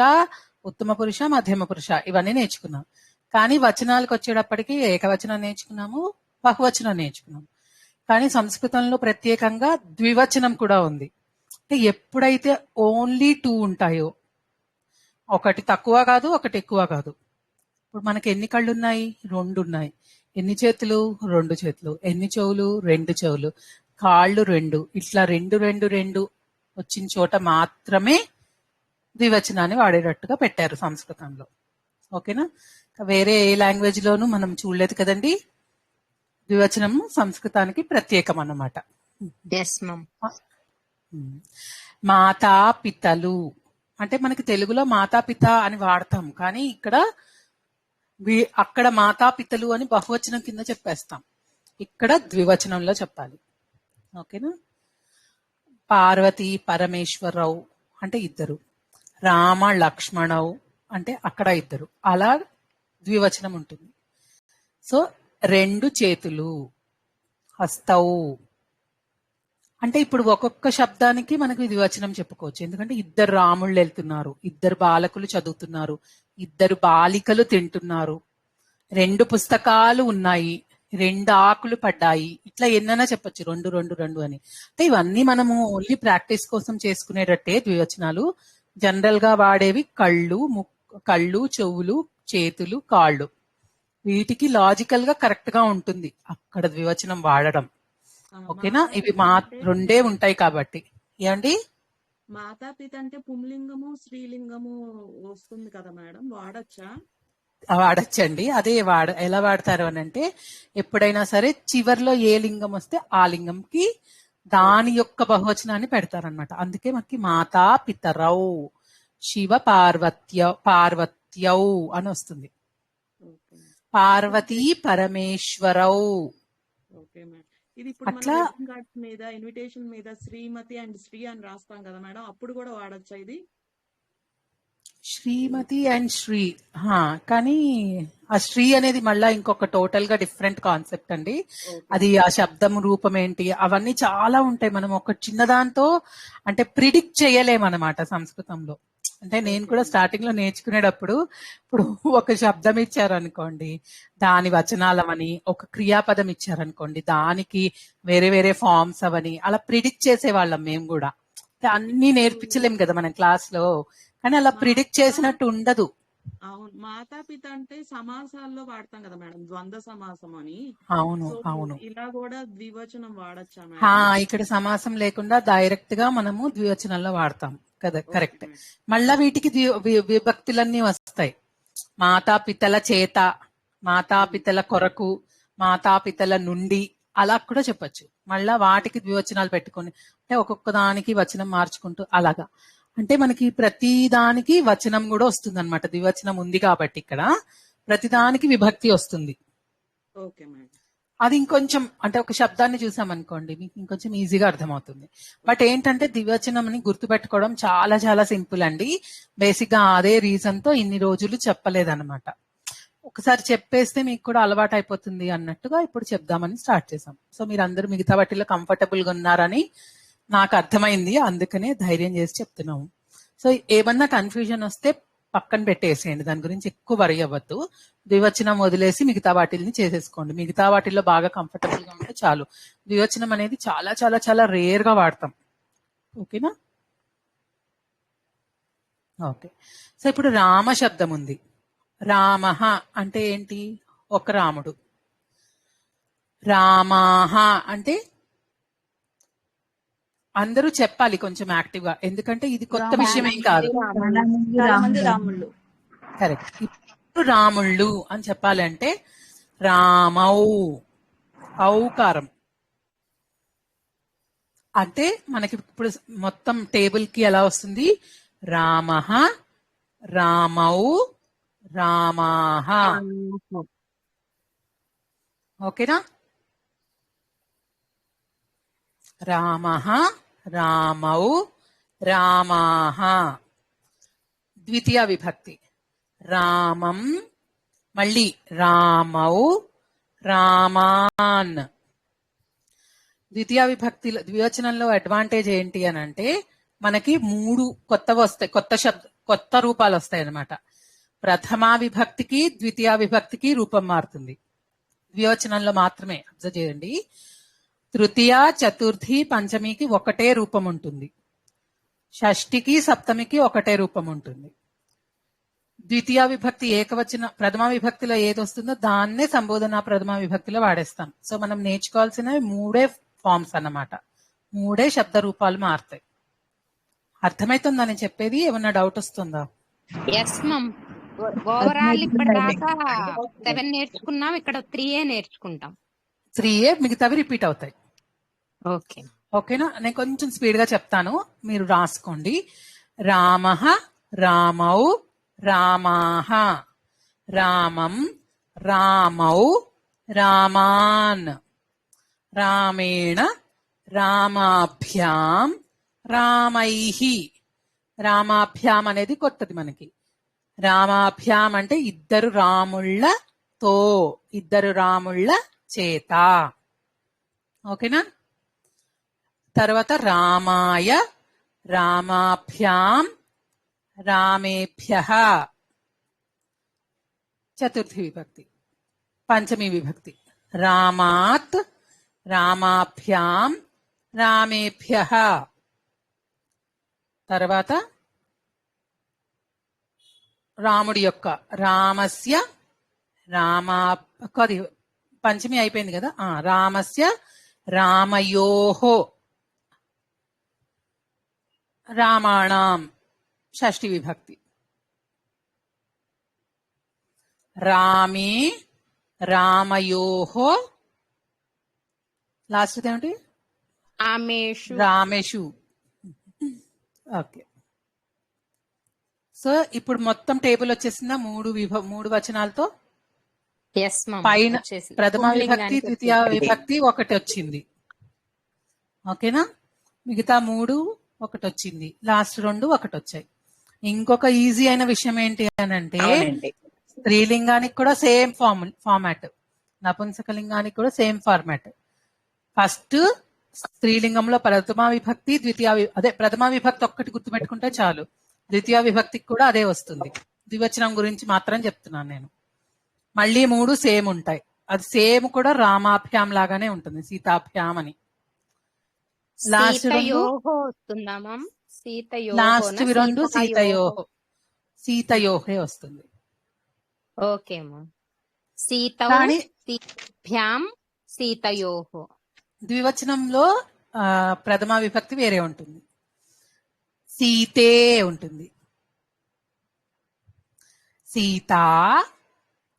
ఉత్తమ పురుష, మధ్యమ పురుష, ఇవన్నీ నేర్చుకున్నాం. కానీ వచనాలకు వచ్చేటప్పటికి ఏకవచనం నేర్చుకున్నాము, బహువచనం నేర్చుకున్నాం. కానీ సంస్కృతంలో ప్రత్యేకంగా ద్వివచనం కూడా ఉంది. అంటే ఎప్పుడైతే ఓన్లీ 2 ఉంటాయో, ఒకటి తక్కువ కాదు ఒకటి ఎక్కువ కాదు. ఇప్పుడు మనకి ఎన్ని కళ్ళు ఉన్నాయి, 2 ఉన్నాయి. ఎన్ని చేతులు, 2 చేతులు. ఎన్ని చెవులు, 2 చెవులు. కాళ్ళు 2. ఇట్లా 2 2 2 వచ్చిన చోట మాత్రమే ద్వివచనాన్ని వాడేటట్టుగా పెట్టారు సంస్కృతంలో. ఓకేనా? వేరే ఏ లాంగ్వేజ్ లోనూ మనం చూడలేదు కదండి. ద్వివచనం సంస్కృతానికి ప్రత్యేకం అన్నమాట. Yes ma'am. మాతా పితలు అంటే మనకి తెలుగులో మాతాపిత అని వాడతాం, కానీ ఇక్కడ అక్కడ మాతాపితలు అని బహువచనం కింద చెప్పేస్తాం, ఇక్కడ ద్వివచనంలో చెప్పాలి. ఓకేనా? పార్వతి పరమేశ్వరరావు అంటే ఇద్దరు, రామ లక్ష్మణవు అంటే అక్కడ ఇద్దరు, అలా ద్వివచనం ఉంటుంది. సో 2 చేతులు, హస్తవు అంటే ఇప్పుడు ఒక్కొక్క శబ్దానికి మనకు ద్వివచనం చెప్పుకోవచ్చు. ఎందుకంటే 2 రాముళ్ళు వెళ్తున్నారు, 2 బాలకులు చదువుతున్నారు, 2 బాలికలు తింటున్నారు, 2 పుస్తకాలు ఉన్నాయి, 2 ఆకులు పడ్డాయి, ఇట్లా ఎన్నైనా చెప్పొచ్చు, 2 2 2 అని. అంటే ఇవన్నీ మనము ఓన్లీ ప్రాక్టీస్ కోసం చేసుకునేటట్టే ద్వివచనాలు. జనరల్ గా వాడేవి కళ్ళు, చెవులు, చేతులు, కాళ్ళు. వీటికి లాజికల్ గా కరెక్ట్ గా ఉంటుంది అక్కడ ద్వివచనం వాడడం. ఓకేనా? ఇవి రెండే ఉంటాయి కాబట్టి. ఏమండి, మాతాపిత అంటే పుంలింగము స్త్రీలింగము వస్తుంది కదా మేడం, వాడచ్చా? వాడచ్చండి. అదే ఎలా వాడతారు అని అంటే, ఎప్పుడైనా సరే చివర్లో ఏ లింగం వస్తే ఆ లింగంకి దాని యొక్క బహువచనాన్ని పెడతారనమాట. అందుకే మనకి మాతా పితరౌ, శివ పార్వత్యౌ అని వస్తుంది. పార్వతీ పరమేశ్వరౌ. Okay madam. ఇది ఇప్పుడు అట్లా మనం వెడ్డింగ్ కార్డ్స్ మీద, ఇన్విటేషన్ మీద శ్రీమతి అండ్ శ్రీ అని రాస్తాం కదా మేడం, అప్పుడు కూడా వాడచ్చా ఇది? శ్రీమతి అండ్ శ్రీ, కానీ ఆ శ్రీ అనేది మళ్ళా ఇంకొక టోటల్ గా డిఫరెంట్ కాన్సెప్ట్ అండి. అది ఆ శబ్దం రూపం ఏంటి అవన్నీ చాలా ఉంటాయి. మనం ఒక చిన్నదాంతో అంటే ప్రిడిక్ట్ చేయలేమన్నమాట సంస్కృతంలో. అంటే నేను కూడా స్టార్టింగ్ లో నేర్చుకునేటప్పుడు, ఇప్పుడు ఒక శబ్దం ఇచ్చారనుకోండి, దాని వచనాలవని, ఒక క్రియాపదం ఇచ్చారనుకోండి, దానికి వేరే వేరే ఫార్మ్స్ అవని, అలా ప్రిడిక్ట్ చేసేవాళ్ళం మేము కూడా. అన్ని నేర్పించలేం కదా మనం క్లాస్ లో, కానీ అలా ప్రిడిక్ట్ చేసినట్టు ఉండదు. అవును. మాతాపిత అంటే సమాసాల్లో వాడతాం కదా మేడం, ద్వంద్వ సమాసం అని. అవును, సో అవును. ఇలా కూడా ద్వివచనం వాడచ్చా హా, మేడం? ఇక్కడ సమాసం లేకుండా డైరెక్ట్ గా మనము ద్వివచనంలో వాడతాం కదా, ఓకే కరెక్ట్. మేడం. మళ్ళా వీటికి విభక్తులన్నీ వస్తాయి. మాతాపితల చేత, మాతాపితల కొరకు, మాతాపితల నుండి, అలా కూడా చెప్పొచ్చు. మళ్ళా వాటికి ద్వివచనాలు పెట్టుకొని అంటే ఒక్కొక్క దానికి వచనం మార్చుకుంటూ అలాగా. అంటే మనకి ప్రతి దానికి వచనం కూడా వస్తుంది అనమాట. ద్వివచనం ఉంది కాబట్టి ఇక్కడ ప్రతి దానికి విభక్తి వస్తుంది. Okay madam. అది ఇంకొంచెం అంటే ఒక శబ్దాన్ని చూసామనుకోండి మీకు ఇంకొంచెం ఈజీగా అర్థమవుతుంది. బట్ ఏంటంటే ద్వివచనం అని గుర్తుపెట్టుకోవడం చాలా చాలా సింపుల్ అండి. బేసిక్ గా అదే రీజన్ తో ఇన్ని రోజులు చెప్పలేదన్నమాట. ఒకసారి చెప్పేస్తే మీకు కూడా అలవాటు అయిపోతుంది అన్నట్టుగా ఇప్పుడు చెప్దామని స్టార్ట్ చేసాం. సో మీరు అందరూ మిగతా వాటిలో కంఫర్టబుల్ గా ఉన్నారని నాకు అర్థమైంది, అందుకనే ధైర్యం చేసి చెప్తున్నాము. సో ఏమన్నా కన్ఫ్యూజన్ వస్తే పక్కన పెట్టేసేయండి, దాని గురించి ఎక్కువ వరి అవ్వద్దు. ద్వివచనం వదిలేసి మిగతా వాటిని చేసేసుకోండి. మిగతా వాటిల్లో బాగా కంఫర్టబుల్ గా ఉంటే చాలు. ద్వివచనం అనేది చాలా చాలా చాలా రేర్ గా వాడతాం. ఓకేనా? ఓకే. సో ఇప్పుడు రామ శబ్దం ఉంది. రామః అంటే ఏంటి? ఒక రాముడు. రామాహ అంటే అందరూ చెప్పాలి కొంచెం యాక్టివ్ గా, ఎందుకంటే ఇది కొత్త విషయం ఏం కాదు. చాలా మంది రాముళ్ళు. కరెక్ట్. ఇప్పుడు రాముళ్ళు అని చెప్పాలంటే రామౌ, ఔకారం. అంటే మనకి ఇప్పుడు మొత్తం టేబుల్ కి ఎలా వస్తుంది? రామః, రామౌ, రామాహ. ఓకేనా? రామః, రామౌ, రామాహ. ద్వితీయ విభక్తి రామం, మళ్ళీ రామౌ, రామాన్. ద్వితీయ విభక్తిలో ద్వివచనంలో అడ్వాంటేజ్ ఏంటి అని అంటే మనకి 3 కొత్తవి వస్తాయి, కొత్త రూపాలు వస్తాయి అన్నమాట. ప్రథమా విభక్తికి ద్వితీయ విభక్తికి రూపం మారుతుంది ద్వివచనంలో మాత్రమే. అబ్జర్వ్ చేయండి. తృతీయ, చతుర్థి, పంచమికి ఒకటే రూపం ఉంటుంది. షష్ఠికి, సప్తమికి ఒకటే రూపం ఉంటుంది. ద్వితీయ విభక్తి ఏకవచన ప్రథమ విభక్తిలో ఏది వస్తుందో దాన్నే సంబోధన ప్రథమ విభక్తిలో వాడేస్తాం. సో మనం నేర్చుకోవాల్సినవి 3 ఫార్మ్స్ అన్నమాట. 3 శబ్ద రూపాలు మారుతాయి. అర్థమవుతుందా నేను చెప్పేది? ఏమన్నా డౌట్ వస్తుందా? ఎస్ మమ్. ఓవరాల్ ఇప్పటిదాకా 7 నేర్చుకున్నాం, ఇక్కడ 3 నేర్చుకుంటాం. 3 మిగతావి రిపీట్ అవుతాయి. ఓకే ఓకేనా? నేను కొంచెం స్పీడ్ గా చెప్తాను, మీరు రాసుకోండి. రామః, రామౌ, రామాహ. రామం, రామౌ, రామాన్. రామేణ, రామాభ్యాం, రామైః. రామాభ్యాం అనేది కొత్తది మనకి. రామాభ్యాం అంటే ఇద్దరు రాముళ్ళతో, ఇద్దరు రాముళ్ళ చేత. ఓకేనా? తర్వాత రామాయ, రామాభ్యాం, రామేభ్యః. చతుర్థి విభక్తి. పంచమి విభక్తి రామాత్, రామాభ్యాం, రామేభ్యః. తర్వాత రాముడి యొక్క రామస్య, అది పంచమి అయిపోయింది కదా. రామస్య, రామయోహో, రామాణం. షష్ఠి విభక్తి రామే, రామయోహో, లాస్ట్ ఏమిటి? రామేషు. రామేషు. ఓకే. సో ఇప్పుడు మొత్తం టేబుల్ వచ్చేసిందా 3 వచనాలతో? ఎస్ మమ్. పైన ప్రథమ విభక్తి, ద్వితీయ విభక్తి ఒకటి వచ్చింది. ఓకేనా? మిగతా 3 ఒకటి వచ్చింది, లాస్ట్ 2 ఒకటి వచ్చాయి. ఇంకొక ఈజీ అయిన విషయం ఏంటి అని అంటే స్త్రీలింగానికి కూడా సేమ్ ఫార్మాట్, నపుంసకలింగానికి కూడా సేమ్ ఫార్మాట్. ఫస్ట్ స్త్రీలింగంలో ప్రథమా విభక్తి, ప్రథమా విభక్తి ఒక్కటి గుర్తుపెట్టుకుంటే చాలు. ద్వితీయ విభక్తికి కూడా అదే వస్తుంది. ద్వివచనం గురించి మాత్రం చెప్తున్నాను నేను. మళ్ళీ 3 సేమ్ ఉంటాయి. అది సేమ్ కూడా రామాభ్యాం లాగానే ఉంటుంది, సీతాభ్యాం అని. లాస్ట్ 2 వస్తుందా మమ్? లాస్ట్ 2 సీతయోహే వస్తుంది. ఓకే అమ్మా. సీతౌ కానీ సీతాభ్యాం సీతయోః. ద్వివచనంలో ప్రథమ విభక్తి వేరే ఉంటుంది. సీతే ఉంటుంది. సీతా,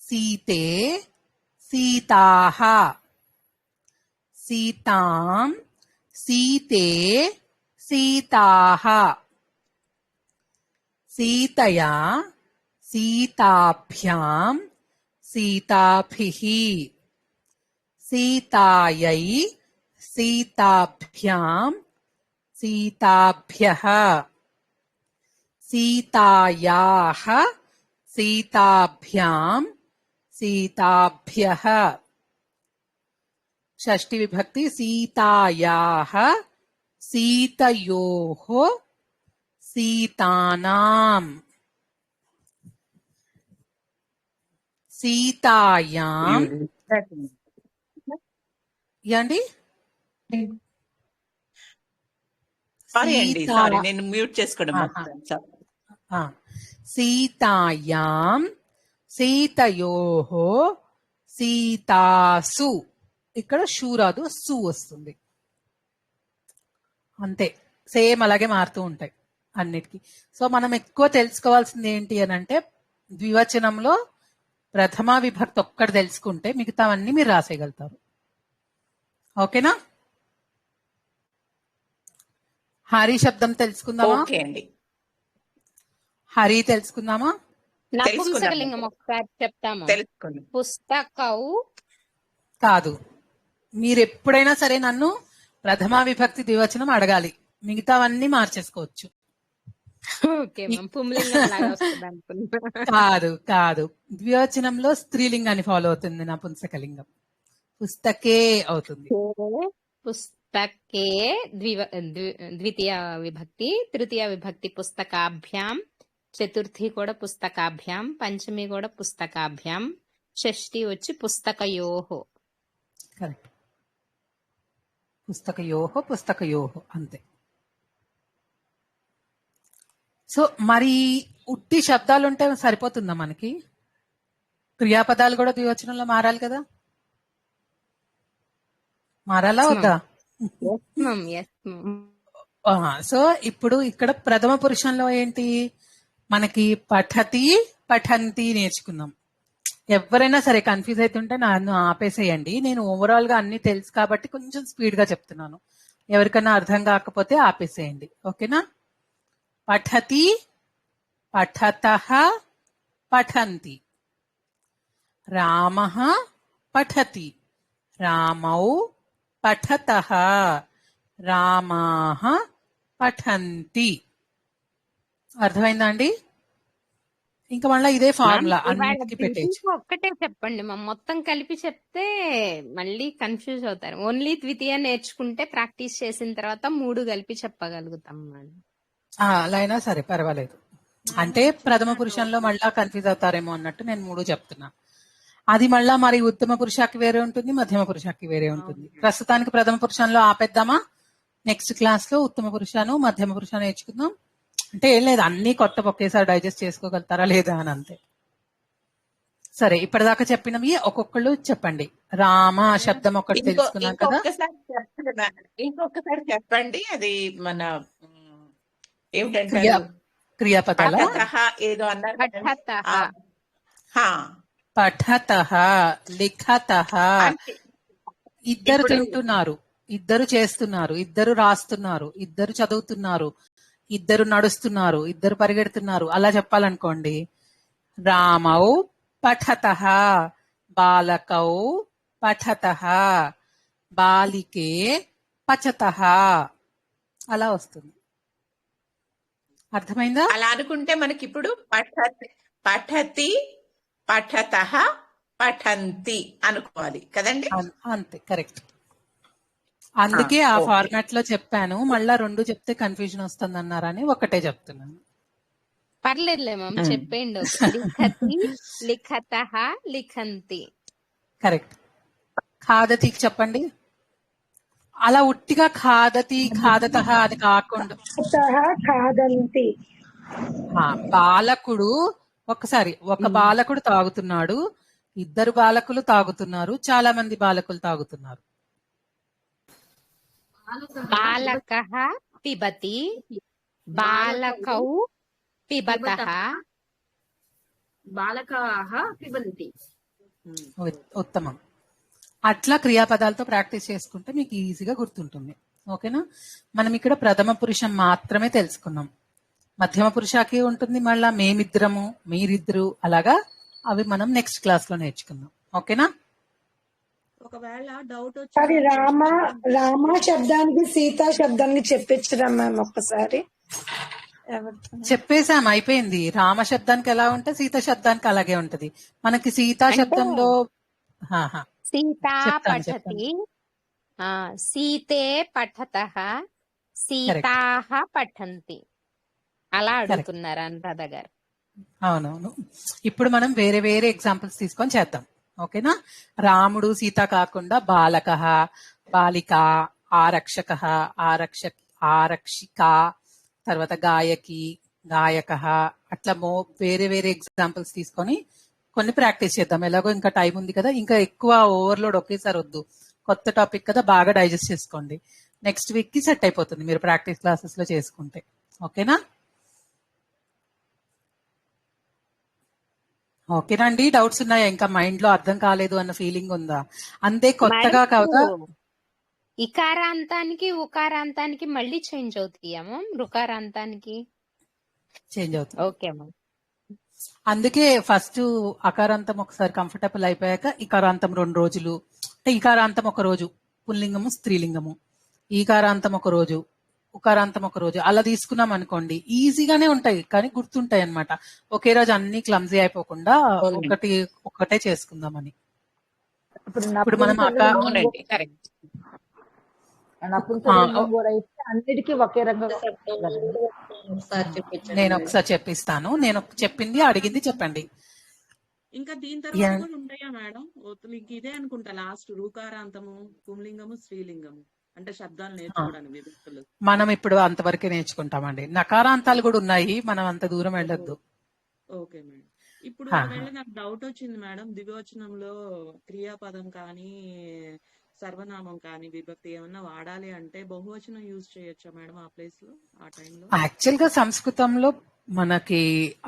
సీతే, సీతాః. సీతాం, సీతే, సీతాః. సీతయా, సీతాభ్యాం, సీతాభిః. సీతాయై, సీతాభ్యాం, సీతాభ్యః. సీతాయాః, సీతాభ్యాం, సీతాభ్యః. షష్ఠి విభక్తి సీతాయాః, సీతయోః, సీతానాం. సీతాయాం ఏండి సారీ నేను మ్యూట్ చేసుకోవడం. సీతాయాం, సీతయోః, సీతాసు. ఇక్కడ షూ రాదు, సు వస్తుంది. అంతే, సేమ్ అలాగే మారుతూ ఉంటాయి అన్నిటికీ. సో మనం ఎక్కువ తెలుసుకోవాల్సింది ఏంటి అని అంటే ద్వివచనంలో ప్రథమ విభక్తి ఒక్కటి తెలుసుకుంటే మిగతావన్నీ మీరు రాసేయగలుగుతారు. ఓకేనా? హరి శబ్దం తెలుసుకుందామా? ఓకే అండి. హరి తెలుసుకుందామా? నపుంసకలింగం ఒకసారి చెప్తామా? తెలుసుకుందాం. పుస్తకౌ కాదు. మీరు ఎప్పుడైనా సరే నన్ను ప్రథమ విభక్తి ద్వివచనం అడగాలి, మిగతావన్నీ మార్చేసుకోవచ్చు. Okay ma'am. పుంలింగం లాగా వస్తుంది అనుకున్నా. కాదు కాదు, ద్వివచనంలో స్త్రీలింగాన్ని ఫాలో అవుతుంది నపుంసకలింగం. పుస్తకే అవుతుంది. పుస్తకే ద్వితీయ విభక్తి, తృతీయ విభక్తి పుస్తకాభ్యాం, చతుర్థి కూడా పుస్తకాభ్యాం, పంచమి కూడా పుస్తకాభ్యాం, షష్ఠి వచ్చి పుస్తకయోః. కరెక్ట్. పుస్తకయోః, పుస్తకయోః అంతే. సో మరి ఉట్టి శబ్దాలు ఉంటే సరిపోతుందా మనకి? క్రియాపదాలు కూడా ద్వివచనంలో మారాలి కదా? మారాలా వద్దా? సో ఇప్పుడు ఇక్కడ ప్రథమ పురుషంలో ఏంటి మనకి? పఠతి, పఠంతి నేర్చుకున్నాం. ఎవరైనా సరే కన్ఫ్యూజ్ అవుతుంటే నన్ను ఆపేసేయండి. నేను ఓవరాల్ గా అన్ని తెలుసు కాబట్టి కొంచెం స్పీడ్ గా చెప్తున్నాను. ఎవరికైనా అర్థం కాకపోతే ఆపేసేయండి. ఓకేనా? పఠతి, పఠతః, పఠంతి. రామః పఠతి, రామౌ పఠతః, రామాః పఠంతి. అర్థమైందా అండి? ఇంకా మళ్ళీ ఇదే ఫార్ములా అన్నిటికీ పెట్టేయచ్చు. ఒక్కటే చెప్పండి మా, మొత్తం కలిపి చెప్తే మళ్ళీ కన్ఫ్యూజ్ అవుతారు. ఓన్లీ ద్వితీయ నేర్చుకుంటే ప్రాక్టీస్ చేసిన తర్వాత 3 కలిపి చెప్పగలుగుతాం మేడం. అలా అయినా సరే పర్వాలేదు. అంటే ప్రథమ పురుషంలో మళ్ళా కన్ఫ్యూజ్ అవుతారేమో అన్నట్టు నేను 3 చెప్తున్నా. అది మళ్ళా మరి ఉత్తమ పురుషాకి వేరే ఉంటుంది, మధ్యమ పురుషాకి వేరే ఉంటుంది. ప్రస్తుతానికి ప్రథమ పురుషంలో ఆపేద్దామా? నెక్స్ట్ క్లాస్ లో ఉత్తమ పురుషాను మధ్యమ పురుషాను నేర్చుకుందాం. అంటే ఏం లేదు, అన్ని కొత్త ఒకేసారి డైజెస్ట్ చేసుకోగలుగుతారా లేదా అని అంతే. సరే, ఇప్పటిదాకా చెప్పినవి ఒక్కొక్కళ్ళు చెప్పండి. రామ శబ్దం ఒకటి తెలుసుకున్నాం కదా. ఇంకొకసారి చెప్పండి. అది మన ఏమిటంటే క్రియాపదాల ఏదో అన్నారు. పఠతః, లిఖతః. ఇద్దరు తింటున్నారు, ఇద్దరు చేస్తున్నారు, ఇద్దరు రాస్తున్నారు, ఇద్దరు చదువుతున్నారు, ఇద్దరు నడుస్తున్నారు, ఇద్దరు పరిగెడుతున్నారు. అలా చెప్పాలనుకోండి. రామౌ పఠతః, బాలకౌ పఠతః, బాలికే పచతః. అలా వస్తుంది. అర్థమైందా? అలా అనుకుంటే మనకి ఇప్పుడు పఠతి, పఠతః, పఠంతి అనుకోవాలి కదండి. అంతే, కరెక్ట్. అందుకే ఆ ఫార్మాట్ లో చెప్పాను. మళ్ళా 2 చెప్తే కన్ఫ్యూజన్ వస్తుంది అన్నారని ఒకటే చెప్తున్నాను. పర్లేదులే మ్యామ్, చెప్పండి. లిఖతి, లిఖతః, లిఖంతి. కరెక్ట్. ఖాదతికి చెప్పండి. అలా ఉట్టిగా ఖాదతి, ఖాదతః అది కాకుండా ఖాదంతి. బాలకుడు ఒక్కసారి ఒక బాలకుడు తాగుతున్నాడు, ఇద్దరు బాలకులు తాగుతున్నారు, చాలా మంది బాలకులు తాగుతున్నారు. బాలకః పిబతి, బాలకౌ పిబతః, బాలకాః పిబంతి. ఉత్తమం. అట్లా క్రియాపదాలతో ప్రాక్టీస్ చేసుకుంటే మీకు ఈజీగా గుర్తుంటుంది. ఓకేనా? మనం ఇక్కడ ప్రథమ పురుషం మాత్రమే తెలుసుకున్నాం. మధ్యమ పురుషాకి ఉంటుంది, మళ్ళా మేమిద్దరము, మీరిద్దరు, అలాగా అవి మనం నెక్స్ట్ క్లాస్ లో నేర్చుకుందాం. ఓకేనా? ఒకవేళ డౌట్ అది వచ్చి రామ శబ్దానికి సీతా శబ్దానికి చెప్పించరా మ్యామ్ ఒక్కసారి? చెప్పేసాం, అయిపోయింది. రామ శబ్దానికి ఎలా ఉంటే సీత శబ్దానికి అలాగే ఉంటది. మనకి సీతా శబ్దంలో సీతా చెప్తాను, పఠతి, సీతే పఠతః, సీతాః పఠంతి. అలా అడుగుతున్నారు అనురాధ గారు. అవునవును. ఇప్పుడు మనం వేరే వేరే ఎగ్జాంపుల్స్ తీసుకొని చేద్దాం. ఓకేనా? రాముడు సీత కాకుండా బాలకః, బాలిక, ఆరక్షకః, ఆరక్షిక, తర్వాత గాయకి, గాయకః, అట్లా వేరే వేరే ఎగ్జాంపుల్స్ తీసుకొని కొన్ని ప్రాక్టీస్ చేద్దాం. ఎలాగో ఇంకా టైం ఉంది కదా, ఇంకా ఎక్కువ ఓవర్లోడ్ ఒకేసారి వద్దు. కొత్త టాపిక్ కదా, బాగా డైజెస్ట్ చేసుకోండి. నెక్స్ట్ వీక్ కి సెట్ అయిపోతుంది మీరు ప్రాక్టీస్ క్లాసెస్ లో చేసుకుంటే. ఓకేనా? ఓకేనండి. డౌట్స్ ఉన్నాయా? ఇంకా మైండ్ లో అర్థం కాలేదు అన్న ఫీలింగ్ ఉందా? అంతే, కొత్తగా కావుగా ఇకారాంతానికి ఉకారాంతానికి మళ్ళీ చేంజ్ అవుతాయేమో, రుకారాంతానికి చేంజ్ అవుతుంది. Okay ma'am. అందుకే ఫస్ట్ అకారాంతం ఒకసారి కంఫర్టబుల్ అయిపోయాక ఇకారాంతం 2 రోజులు, అంటే ఇకారాంతం ఒక రోజు, పుల్లింగము స్త్రీలింగము, ఈకారాంతం ఒక రోజు, ఉకారాంతం ఒక రోజు, అలా తీసుకున్నాం అనుకోండి ఈజీగానే ఉంటాయి, కానీ గుర్తుంటాయి అన్నమాట. ఒకే రోజు అన్ని క్లమ్జీ అయిపోకుండా ఒకటే చేసుకుందామని. ఇప్పుడు మనం నపుంసకలింగం కూడా అయితే అన్నిటికీ ఒకే రకంగా నేను ఒకసారి చెప్పిస్తాను. నేను చెప్పింది అడిగింది చెప్పండి. ఇంకా దీని తర్వాత కూడా ఉంటాయా మేడం? మీకు ఇదే అనుకుంటా లాస్ట్, రూకారాంతము, పుంలింగము, స్త్రీలింగము, అంటే శబ్దాలు నేర్చుకోవడానికి విభక్తులు. మనం ఇప్పుడు అంతవరకే నేర్చుకుంటామండి. నకారాంతాలు కూడా ఉన్నాయి, మనం అంత దూరం వెళ్ళొద్దు. Okay madam. ఇప్పుడు ఒకవేళ నాకు డౌట్ వచ్చింది మేడం, ద్వివచనంలో క్రియాపదం కానీ సర్వనామం కానీ విభక్తి ఏమన్నా వాడాలి అంటే బహువచనం యూజ్ చేయొచ్చా మేడం ఆ ప్లేస్ లో, ఆ టైంలో? యాక్చువల్ గా సంస్కృతంలో మనకి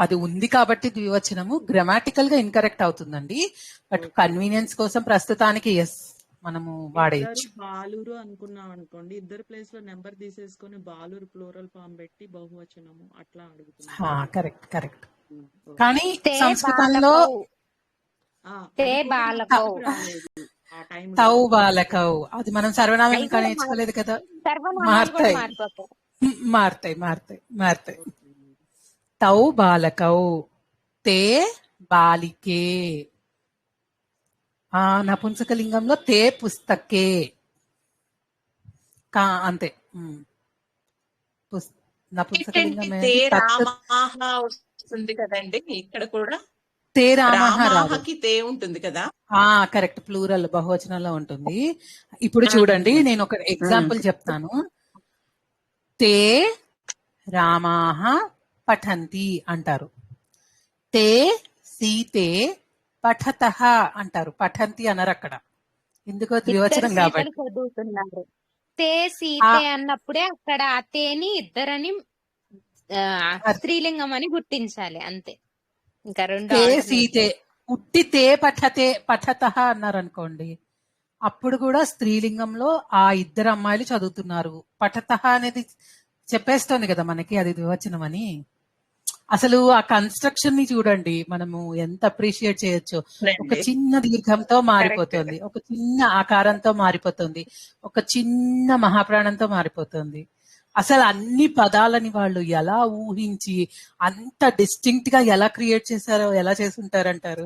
అది ఉంది కాబట్టి ద్వివచనము గ్రామాటికల్ గా ఇన్కరెక్ట్ అవుతుందండి. బట్ కన్వీనియన్స్ కోసం ప్రస్తుతానికి ఎస్ మనము వాడేయచ్చు. బాలురు అనుకున్నాం అనుకోండి, ఇద్దరు ప్లేస్ లో నెంబర్ తీసేసుకొని బాలురు ప్లూరల్ ఫామ్ పెట్టి బహువచనము అట్లా అడుగుతున్నా. Correct correct. కానీ సంస్కృతంలో తౌ బాలకౌ అది మనం సర్వనామం ఇంకా నేర్చుకోలేదు కదా, మారుతాయి. తౌ బాలకౌ, తే బాలికే, నపుంసకలింగంలో తే పుస్తకే, అంతే. నపుంసకలింగం వస్తుంది కదండి, ఇక్కడ కూడా తే రామః తే ఉంటుంది కదా. కరెక్ట్, ప్లూరల్ బహువచనంలో ఉంటుంది. ఇప్పుడు చూడండి, నేను ఒక ఎగ్జాంపుల్ చెప్తాను. తే రామాః పఠంతి అంటారు, తే సీతే పఠతః అంటారు. పఠంతి అనరు అక్కడ, ఎందుకో ద్వివచనం కాబట్టి. చదువుతున్నారు. తే సీతే అన్నప్పుడే అక్కడ తేని ఇద్దరని స్త్రీలింగం అని గుర్తించాలి, అంతే. ఇంకా తే సీతే ఉట్టి తే పఠతః అన్నారు అనుకోండి, అప్పుడు కూడా స్త్రీలింగంలో ఆ ఇద్దరు అమ్మాయిలు చదువుతున్నారు. పఠతః అనేది చెప్పేస్తోంది కదా మనకి అది ద్వివచనం అని. అసలు ఆ కన్స్ట్రక్షన్ ని చూడండి, మనము ఎంత అప్రిషియేట్ చేయొచ్చు. ఒక చిన్న దీర్ఘంతో మారిపోతుంది, ఒక చిన్న ఆకారంతో మారిపోతుంది, ఒక చిన్న మహాప్రాణంతో మారిపోతుంది. అసలు అన్ని పదాలని వాళ్ళు ఎలా ఊహించి అంత డిస్టింక్ట్ గా ఎలా క్రియేట్ చేశారో, ఎలా చేసుంటారంటారు.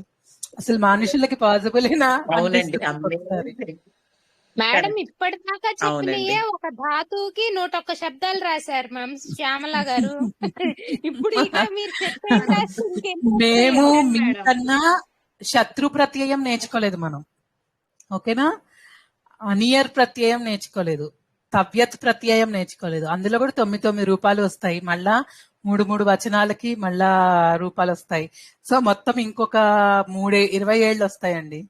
అసలు మనుషులకి పాసిబులేనా? మేడం ఇప్పటిదాకా చెప్పినయే ఒక ధాతువుకి 101 శబ్దాలు రాశారు మ్యామ్ శ్యామల గారు. ఇప్పుడు ఇక మీరు మేము మీకన్నా శత్రు ప్రత్యయం నేర్చుకోలేదు మనం, ఓకేనా? నియర్ ప్రత్యయం నేర్చుకోలేదు, తవ్యత్ ప్రత్యయం నేర్చుకోలేదు. అందులో కూడా 9 రూపాలు వస్తాయి. మళ్ళా మూడు వచనాలకి మళ్ళా రూపాలు వస్తాయి. సో మొత్తం ఇంకొక 20 ఏళ్ళు వస్తాయండి.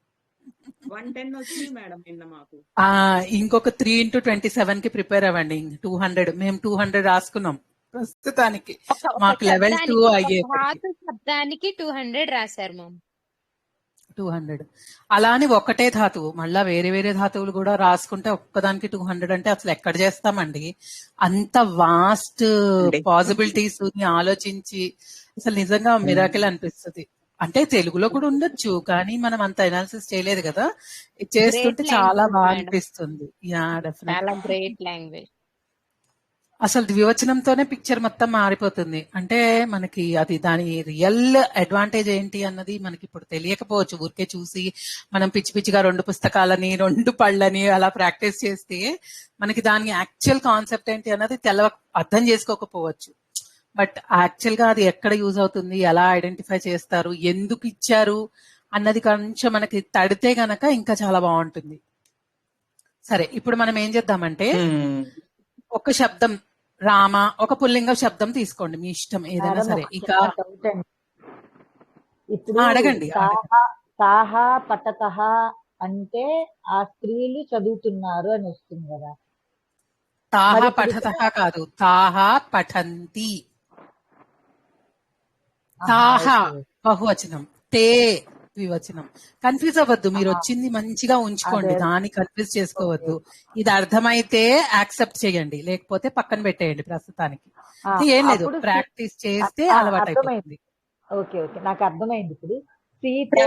110 వచ్చింది మేడం నిన్న మాకు. ఇంకొక 3 into 27 కి ప్రిపేర్ అవ్వండి. 200 మేము 200 రాసుకున్నాం ప్రస్తుతానికి. మాకు లెవెల్ 2 అయ్యేప్పటికి శబ్దానికి 200 రాశారు మ్యామ్. 200 అలానే ఒకటే ధాతువు మళ్ళా వేరే వేరే ధాతువులు కూడా రాసుకుంటే ఒక్కదానికి 200 అంటే అసలు ఎక్కడ చేస్తామండి? అంత వాస్ట్ పాసిబిలిటీస్ ని ఆలోచించి అసలు నిజంగా మిరాకిల్ అనిపిస్తుంది. అంటే తెలుగులో కూడా ఉండొచ్చు, కానీ మనం అంత అనాలిసిస్ చేయలేదు కదా. చేస్తుంటే చాలా బాగా అనిపిస్తుంది. Yeah, definite. చాలా గ్రేట్ లాంగ్వేజ్. అసలు ద్వివచనంతోనే పిక్చర్ మొత్తం మారిపోతుంది. అంటే మనకి అది దాని రియల్ అడ్వాంటేజ్ ఏంటి అన్నది మనకి ఇప్పుడు తెలియకపోవచ్చు. ఊరికే చూసి మనం పిచ్చి పిచ్చిగా 2 పుస్తకాలని 2 పళ్ళని అలా ప్రాక్టీస్ చేస్తే మనకి దాని యాక్చువల్ కాన్సెప్ట్ ఏంటి అన్నది అర్థం చేసుకోకపోవచ్చు. బట్ యాక్చువల్ గా అది ఎక్కడ యూజ్ అవుతుంది, ఎలా ఐడెంటిఫై చేస్తారు, ఎందుకు ఇచ్చారు అన్నది కొంచెం మనకి తడితే గనక ఇంకా చాలా బాగుంటుంది. సరే, ఇప్పుడు మనం ఏం చేద్దామంటే ఒక శబ్దం రామ, ఒక పుల్లింగ శబ్దం తీసుకోండి, మీ ఇష్టం ఏదైనా సరే. ఇక ఇప్పుడు అడగండి. తాహా పఠతః అంటే ఆ స్త్రీలు చదువుతున్నారు అని వస్తుంది కదా. తాహా పఠతః కాదు, తాహా పఠంతి. తాహా బహువచనం, తే ద్వివచనం. కన్ఫ్యూజ్ అవ్వద్దు, మీరు వచ్చింది మంచిగా ఉంచుకోండి, దాన్ని కన్ఫ్యూజ్ చేసుకోవద్దు. ఇది అర్థమైతే యాక్సెప్ట్ చేయండి, లేకపోతే పక్కన పెట్టేయండి ప్రస్తుతానికి. ఏం లేదు, ప్రాక్టీస్ చేస్తే అలవాటు అయిపోతుంది. ఓకే ఓకే, నాకు అర్థమైంది. ఇప్పుడు సీతే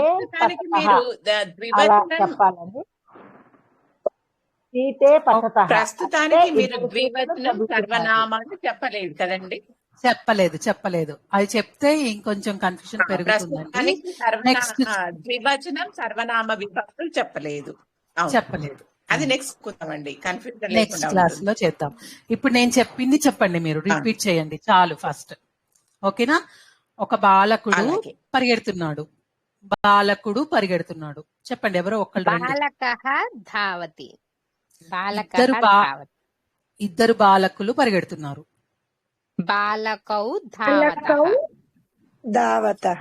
అలా చెప్పాలండి. సీతే పఠతః ప్రస్తుతానికి మీరు ద్వివచనం సర్వనామాన్ని చెప్పలేదు కదండి. చెప్పలేదు. అది చెప్తే ఇంకొంచెం కన్ఫ్యూజన్ పెరుగుతుందండి. ద్వివచనం సర్వనామ విభక్తులు చెప్పలేదు. అది నెక్స్ట్ కూర్చోండి, కన్ఫ్యూజన్ నెక్స్ట్ క్లాస్ లో చేద్దాం. ఇప్పుడు నేను చెప్పింది చెప్పండి, మీరు రిపీట్ చేయండి చాలు ఫస్ట్. ఓకేనా? ఒక బాలకుడు పరిగెడుతున్నాడు. చెప్పండి ఎవరో ఒకళ్ళు. ధావతి. ఇద్దరు బాలకులు పరిగెడుతున్నారు. బాలకౌ ధావతః.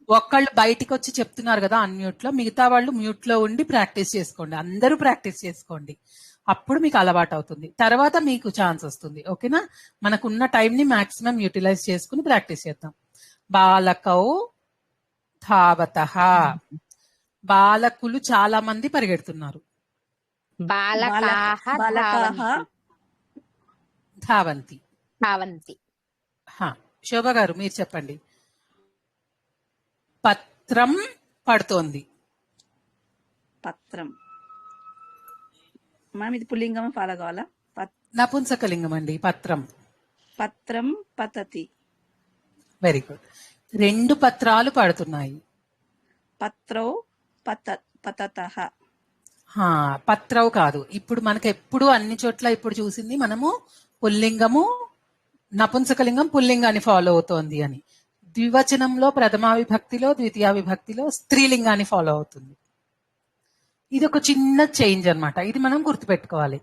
ఒక్కళ్ళు బయటికి వచ్చి చెప్తున్నారు కదా అన్మ్యూట్ లో, మిగతా వాళ్ళు మ్యూట్ లో ఉండి ప్రాక్టీస్ చేసుకోండి. అందరూ ప్రాక్టీస్ చేసుకోండి, అప్పుడు మీకు అలవాటు అవుతుంది. తర్వాత మీకు ఛాన్స్ వస్తుంది. ఓకేనా? మనకున్న టైం ని మాక్సిమం యూటిలైజ్ చేసుకుని ప్రాక్టీస్ చేద్దాం. బాలకౌ ధావతః. బాలకులు చాలా మంది పరిగెడుతున్నారు. ధావంతి. శోభ గారు మీరు చెప్పండి. పత్రం పడుతోంది. పత్రం మ్యామ్, ఇది పుల్లింగం ఫాలో కావాలా? నపుంసకలింగం అండి. పత్రం పతతి. Very good. 2 పత్రాలు పడుతున్నాయి. పత్రౌ పతతః. పత్రవు కాదు. ఇప్పుడు మనకి ఎప్పుడు అన్ని చోట్ల ఇప్పుడు చూసింది మనము పుల్లింగము, నపుంసకలింగం పుల్లింగాన్ని ఫాలో అవుతోంది అని. ద్వివచనంలో ప్రథమా విభక్తిలో ద్వితీయ విభక్తిలో స్త్రీలింగాన్ని ఫాలో అవుతుంది. ఇది ఒక చిన్న చేంజ్ అన్నమాట. ఇది మనం గుర్తుపెట్టుకోవాలి.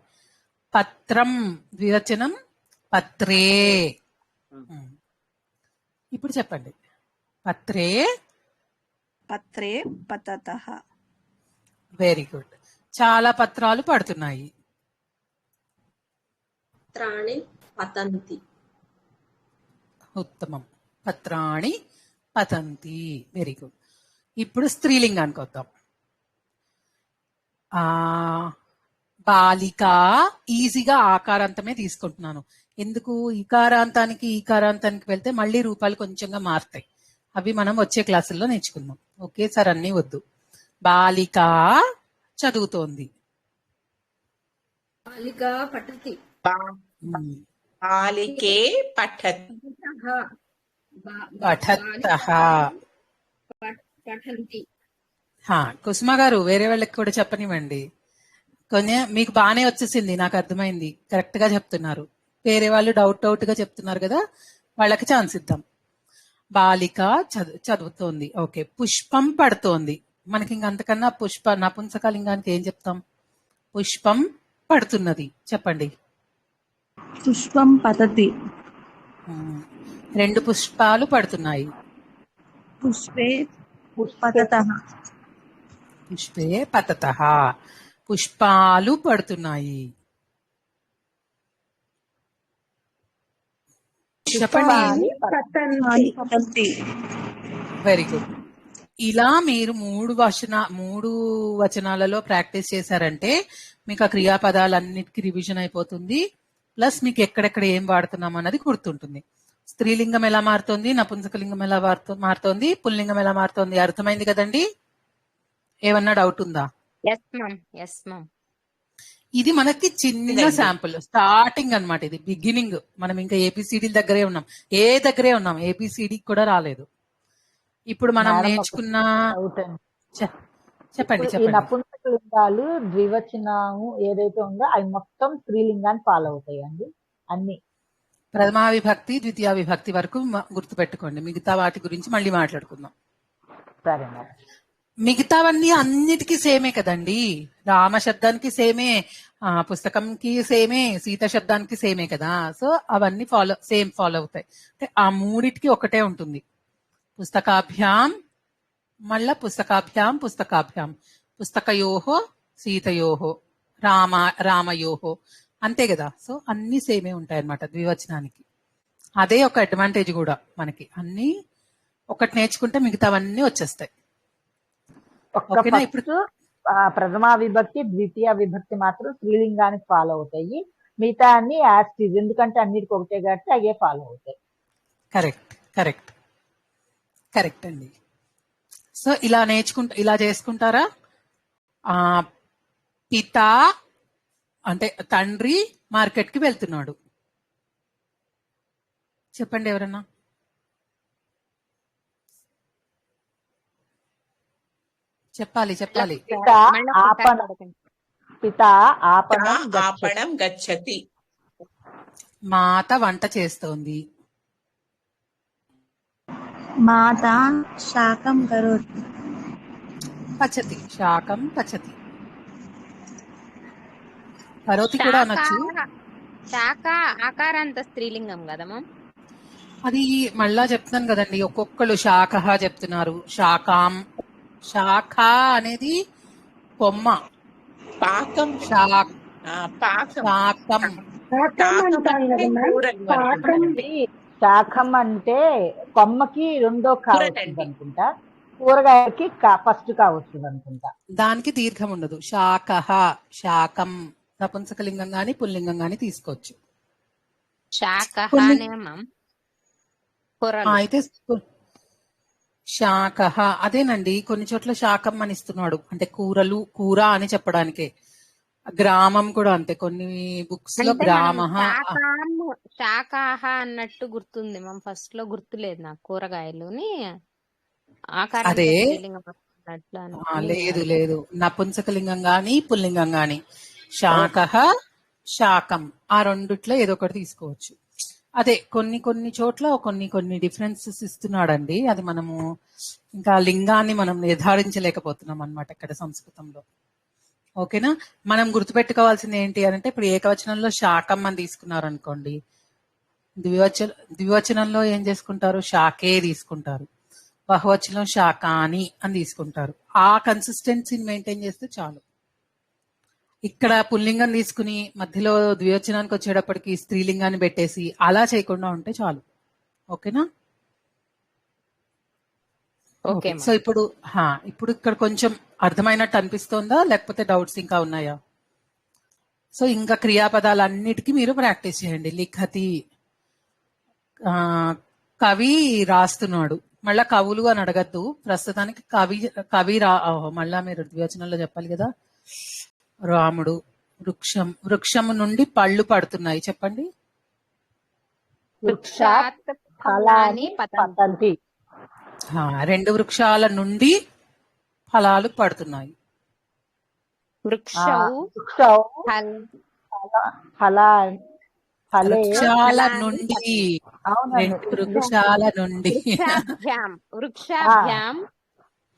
పత్రం ద్వివచనం, పత్రే. ఇప్పుడు చెప్పండి. పత్రే పతతః. Very good. చాలా పత్రాలు పడుతున్నాయి. పత్రాణి పతంతి. ఉత్తమం. పత్రాణి పతంతి. Very good. ఇప్పుడు స్త్రీలింగానికి వద్దాం. బాలిక. ఈజీగా ఆకారాంతమే తీసుకుంటున్నాను. ఎందుకు? ఈకారాంతానికి వెళ్తే మళ్ళీ రూపాలు కొంచెంగా మారుతాయి. అవి మనం వచ్చే క్లాసుల్లో నేర్చుకుందాం. ఒకేసారి అన్ని వద్దు. బాలిక చదువుతోంది. బాలిక పఠతి. బాలికే పఠతి. పఠంతి. కుసుమ గారు వేరే వాళ్ళకి కూడా చెప్పనివ్వండి. కొన్ని మీకు బాగానే వచ్చేసింది, నాకు అర్థమైంది, కరెక్ట్ గా చెప్తున్నారు. వేరే వాళ్ళు డౌట్ గా చెప్తున్నారు కదా, వాళ్ళకి ఛాన్స్ ఇద్దాం. బాలిక చదువుతోంది. ఓకే. పుష్పం పడుతోంది. మనకి ఇంకంతకన్నా నపుంసకలింగానికి ఏం చెప్తాం? పుష్పం పడుతున్నది. చెప్పండి. పుష్పం పతతి. 2 పుష్పాలు పడుతున్నాయి. పుష్పే పుష్పే పతతః. పుష్పే పతతః. పుష్పాలు పడుతున్నాయి. చెప్పండి. పుష్పాలు పతంతి. పతంతి. Very good. ఇలా మీరు 3 వచనాలలో ప్రాక్టీస్ చేశారంటే మీకు ఆ క్రియాపదాలన్నిటికీ రివిజన్ అయిపోతుంది. ప్లస్ మీకు ఎక్కడెక్కడ ఏం వాడుతున్నాం అన్నది గుర్తుంటుంది. స్త్రీలింగం ఎలా మారుతోంది, నపుంసకలింగం ఎలా మారుతోంది, పుల్లింగం ఎలా మారుతోంది, అర్థమైంది కదండి? ఏమన్నా డౌట్ ఉందా? Yes ma'am. ఇది మనకి చిన్న శాంపుల్, స్టార్టింగ్ అన్నమాట. ఇది బిగినింగ్. మనం ఇంకా ఏబిసిడి దగ్గరే ఉన్నాం, ఏబిసిడి కూడా రాలేదు. ఇప్పుడు మనం మేడం ఒక నేర్చుకున్న డౌట్ అండి. చెప్పండి ఇప్పుడు ఈ చెప్పండి. నపుంసకలింగాలు ద్వివచనము ఏదైతే ఉందో అవి మొత్తం స్త్రీలింగాన్ని ఫాలో అవుతాయండి అన్ని. ప్రథమా విభక్తి ద్వితీయ విభక్తి వరకు గుర్తుపెట్టుకోండి. మిగతా వాటి గురించి మళ్ళీ మాట్లాడుకుందాం. సరే మేడం. మిగతావన్నీ అన్నిటికీ సేమే కదండి. రామ శబ్దానికి సేమే, పుస్తకంకి సేమే, సీత శబ్దానికి సేమే కదా. సో అవన్నీ ఫాలో అవుతాయి. అంటే ఆ మూడిటికి ఒకటే ఉంటుంది. పుస్తకాభ్యాం, మళ్ళా పుస్తకాభ్యాం, పుస్తకయోహో సీతయోహో, రామయోహో, అంతే కదా. సో అన్ని సేమే ఉంటాయి అన్నమాట ద్వివచనానికి. అదే ఒక అడ్వాంటేజ్ కూడా మనకి. అన్ని ఒకటి నేర్చుకుంటే మిగతావన్నీ వచ్చేస్తాయి. ఓకేనా? ఇప్పుడు ప్రథమా విభక్తి ద్వితీయ విభక్తి మాత్రం స్త్రీలింగానికి ఫాలో అవుతాయి. మిగతా అన్ని యాస్టీజ్, ఎందుకంటే అన్నిటికి ఒకటే కాబట్టి అయ్యే ఫాలో అవుతాయి. కరెక్ట్ అండి. సో ఇలా చేసుకుంటారా? పిత అంటే తండ్రి మార్కెట్ కి వెళ్తున్నాడు. చెప్పండి ఎవరన్నా. చెప్పాలి. పిత ఆపణం గచ్చతి. మాత వంట చేస్తోంది. మాత శాకం కరోతి. శాకం పచతి. కరోతి కూడా అనొచ్చు. శాఖ ఆకారాంత స్త్రీలింగం కదా మ్యామ్. అది మళ్ళా చెప్తున్నాను కదండి, ఒక్కొక్కరు శాఖ చెప్తున్నారు. శాఖ అనేది కొమ్మ. పాకం. శాఖం అంటే కొమ్మకి రెండో కావచ్చు అనుకుంటా, కూరగాయకి ఫస్ట్ కావచ్చు అనుకుంటా. దానికి దీర్ఘం ఉండదు. శాకం నపుంసకలింగం గాని పుల్లింగం గాని తీసుకోవచ్చు. అయితే శాఖ అదేనండి. కొన్ని చోట్ల శాకం అని ఇస్తున్నాడు, అంటే కూర అని చెప్పడానికే. గ్రామం కూడా అంతే, కొన్ని బుక్స్ లో గ్రామ శాఖాహ అన్నట్టు గుర్తుంది మ్యామ్. ఫస్ట్ లో గుర్తులేదు నాకు కూరగాయలుని అదే. లేదు, నపుంసకలింగం గాని పుల్లింగం గాని శాఖ శాకం ఆ రెండిట్లో ఏదో ఒకటి తీసుకోవచ్చు. అదే కొన్ని చోట్ల కొన్ని డిఫరెన్సెస్ ఇస్తున్నాడండి. అది మనము ఇంకా లింగాన్ని మనం నిర్ధారించలేకపోతున్నాం అన్నమాట ఇక్కడ సంస్కృతంలో. ఓకేనా? మనం గుర్తుపెట్టుకోవాల్సింది ఏంటి అంటే, ఇప్పుడు ఏకవచనంలో శాకం అని తీసుకున్నారు అనుకోండి, ద్వివచనంలో ఏం చేసుకుంటారు? శాకే తీసుకుంటారు. బహువచనం శాకాని అని తీసుకుంటారు. ఆ కన్సిస్టెన్సీని మెయింటైన్ చేస్తే చాలు. ఇక్కడ పుల్లింగం తీసుకుని మధ్యలో ద్వివచనానికి వచ్చేటప్పటికి స్త్రీలింగాన్ని పెట్టేసి అలా చేయకుండా ఉంటే చాలు. ఓకేనా? ఓకే. సో ఇప్పుడు ఇక్కడ కొంచెం అర్థమైనట్టు అనిపిస్తోందా, లేకపోతే డౌట్స్ ఇంకా ఉన్నాయా? సో ఇంకా క్రియాపదాలన్నిటికీ మీరు ప్రాక్టీస్ చేయండి. లిఖతి, కవి రాస్తున్నాడు. మళ్ళా కవులు అని అడగద్దు ప్రస్తుతానికి. కవి మళ్ళా మీరు ద్వివచనంలో చెప్పాలి కదా. రాముడు. వృక్షము నుండి పళ్ళు పడుతున్నాయి. చెప్పండి. రెండు వృక్షాల నుండి ఫలాలు పడుతున్నాయి. వృక్షాల నుండి వృక్షాభ్యాం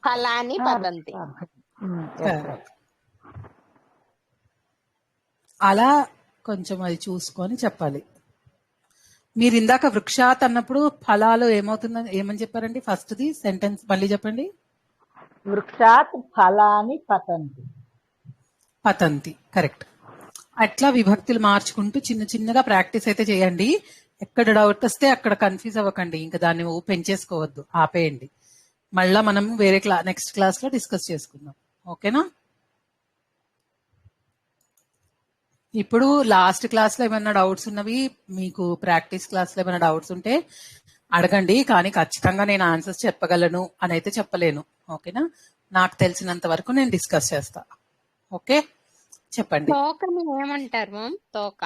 ఫలాని పతంతి. అలా కొంచెం అది చూసుకొని చెప్పాలి. మీరు ఇందాక వృక్షాత్ అన్నప్పుడు ఫలాలు ఏమవుతుందని ఏమని చెప్పారండి? ఫస్ట్ ది సెంటెన్స్ మళ్ళీ చెప్పండి. వృక్షాత్ ఫలాని పతంతి. పతంతి, కరెక్ట్. అట్లా విభక్తులు మార్చుకుంటూ చిన్న చిన్నగా ప్రాక్టీస్ అయితే చేయండి. ఎక్కడ డౌట్ వస్తే అక్కడ కన్ఫ్యూజ్ అవ్వకండి, ఇంకా దాన్ని పెంచేసుకోవద్దు, ఆపేయండి. మళ్ళా మనం వేరే నెక్స్ట్ క్లాస్ లో డిస్కస్ చేసుకుందాం. ఓకేనా? ఇప్పుడు లాస్ట్ క్లాస్ లో ఏమైనా డౌట్స్ ఉన్నవి, మీకు ప్రాక్టీస్ క్లాస్ లో ఏమైనా డౌట్స్ ఉంటే అడగండి, కానీ ఖచ్చితంగా నేను ఆన్సర్స్ చెప్పగలను అని అయితే చెప్పలేను. ఓకేనా? నాకు తెలిసినంత వరకు నేను డిస్కస్ చేస్తా. ఓకే, చెప్పండి. తోకని ఏమంటారు మ్యామ్? తోక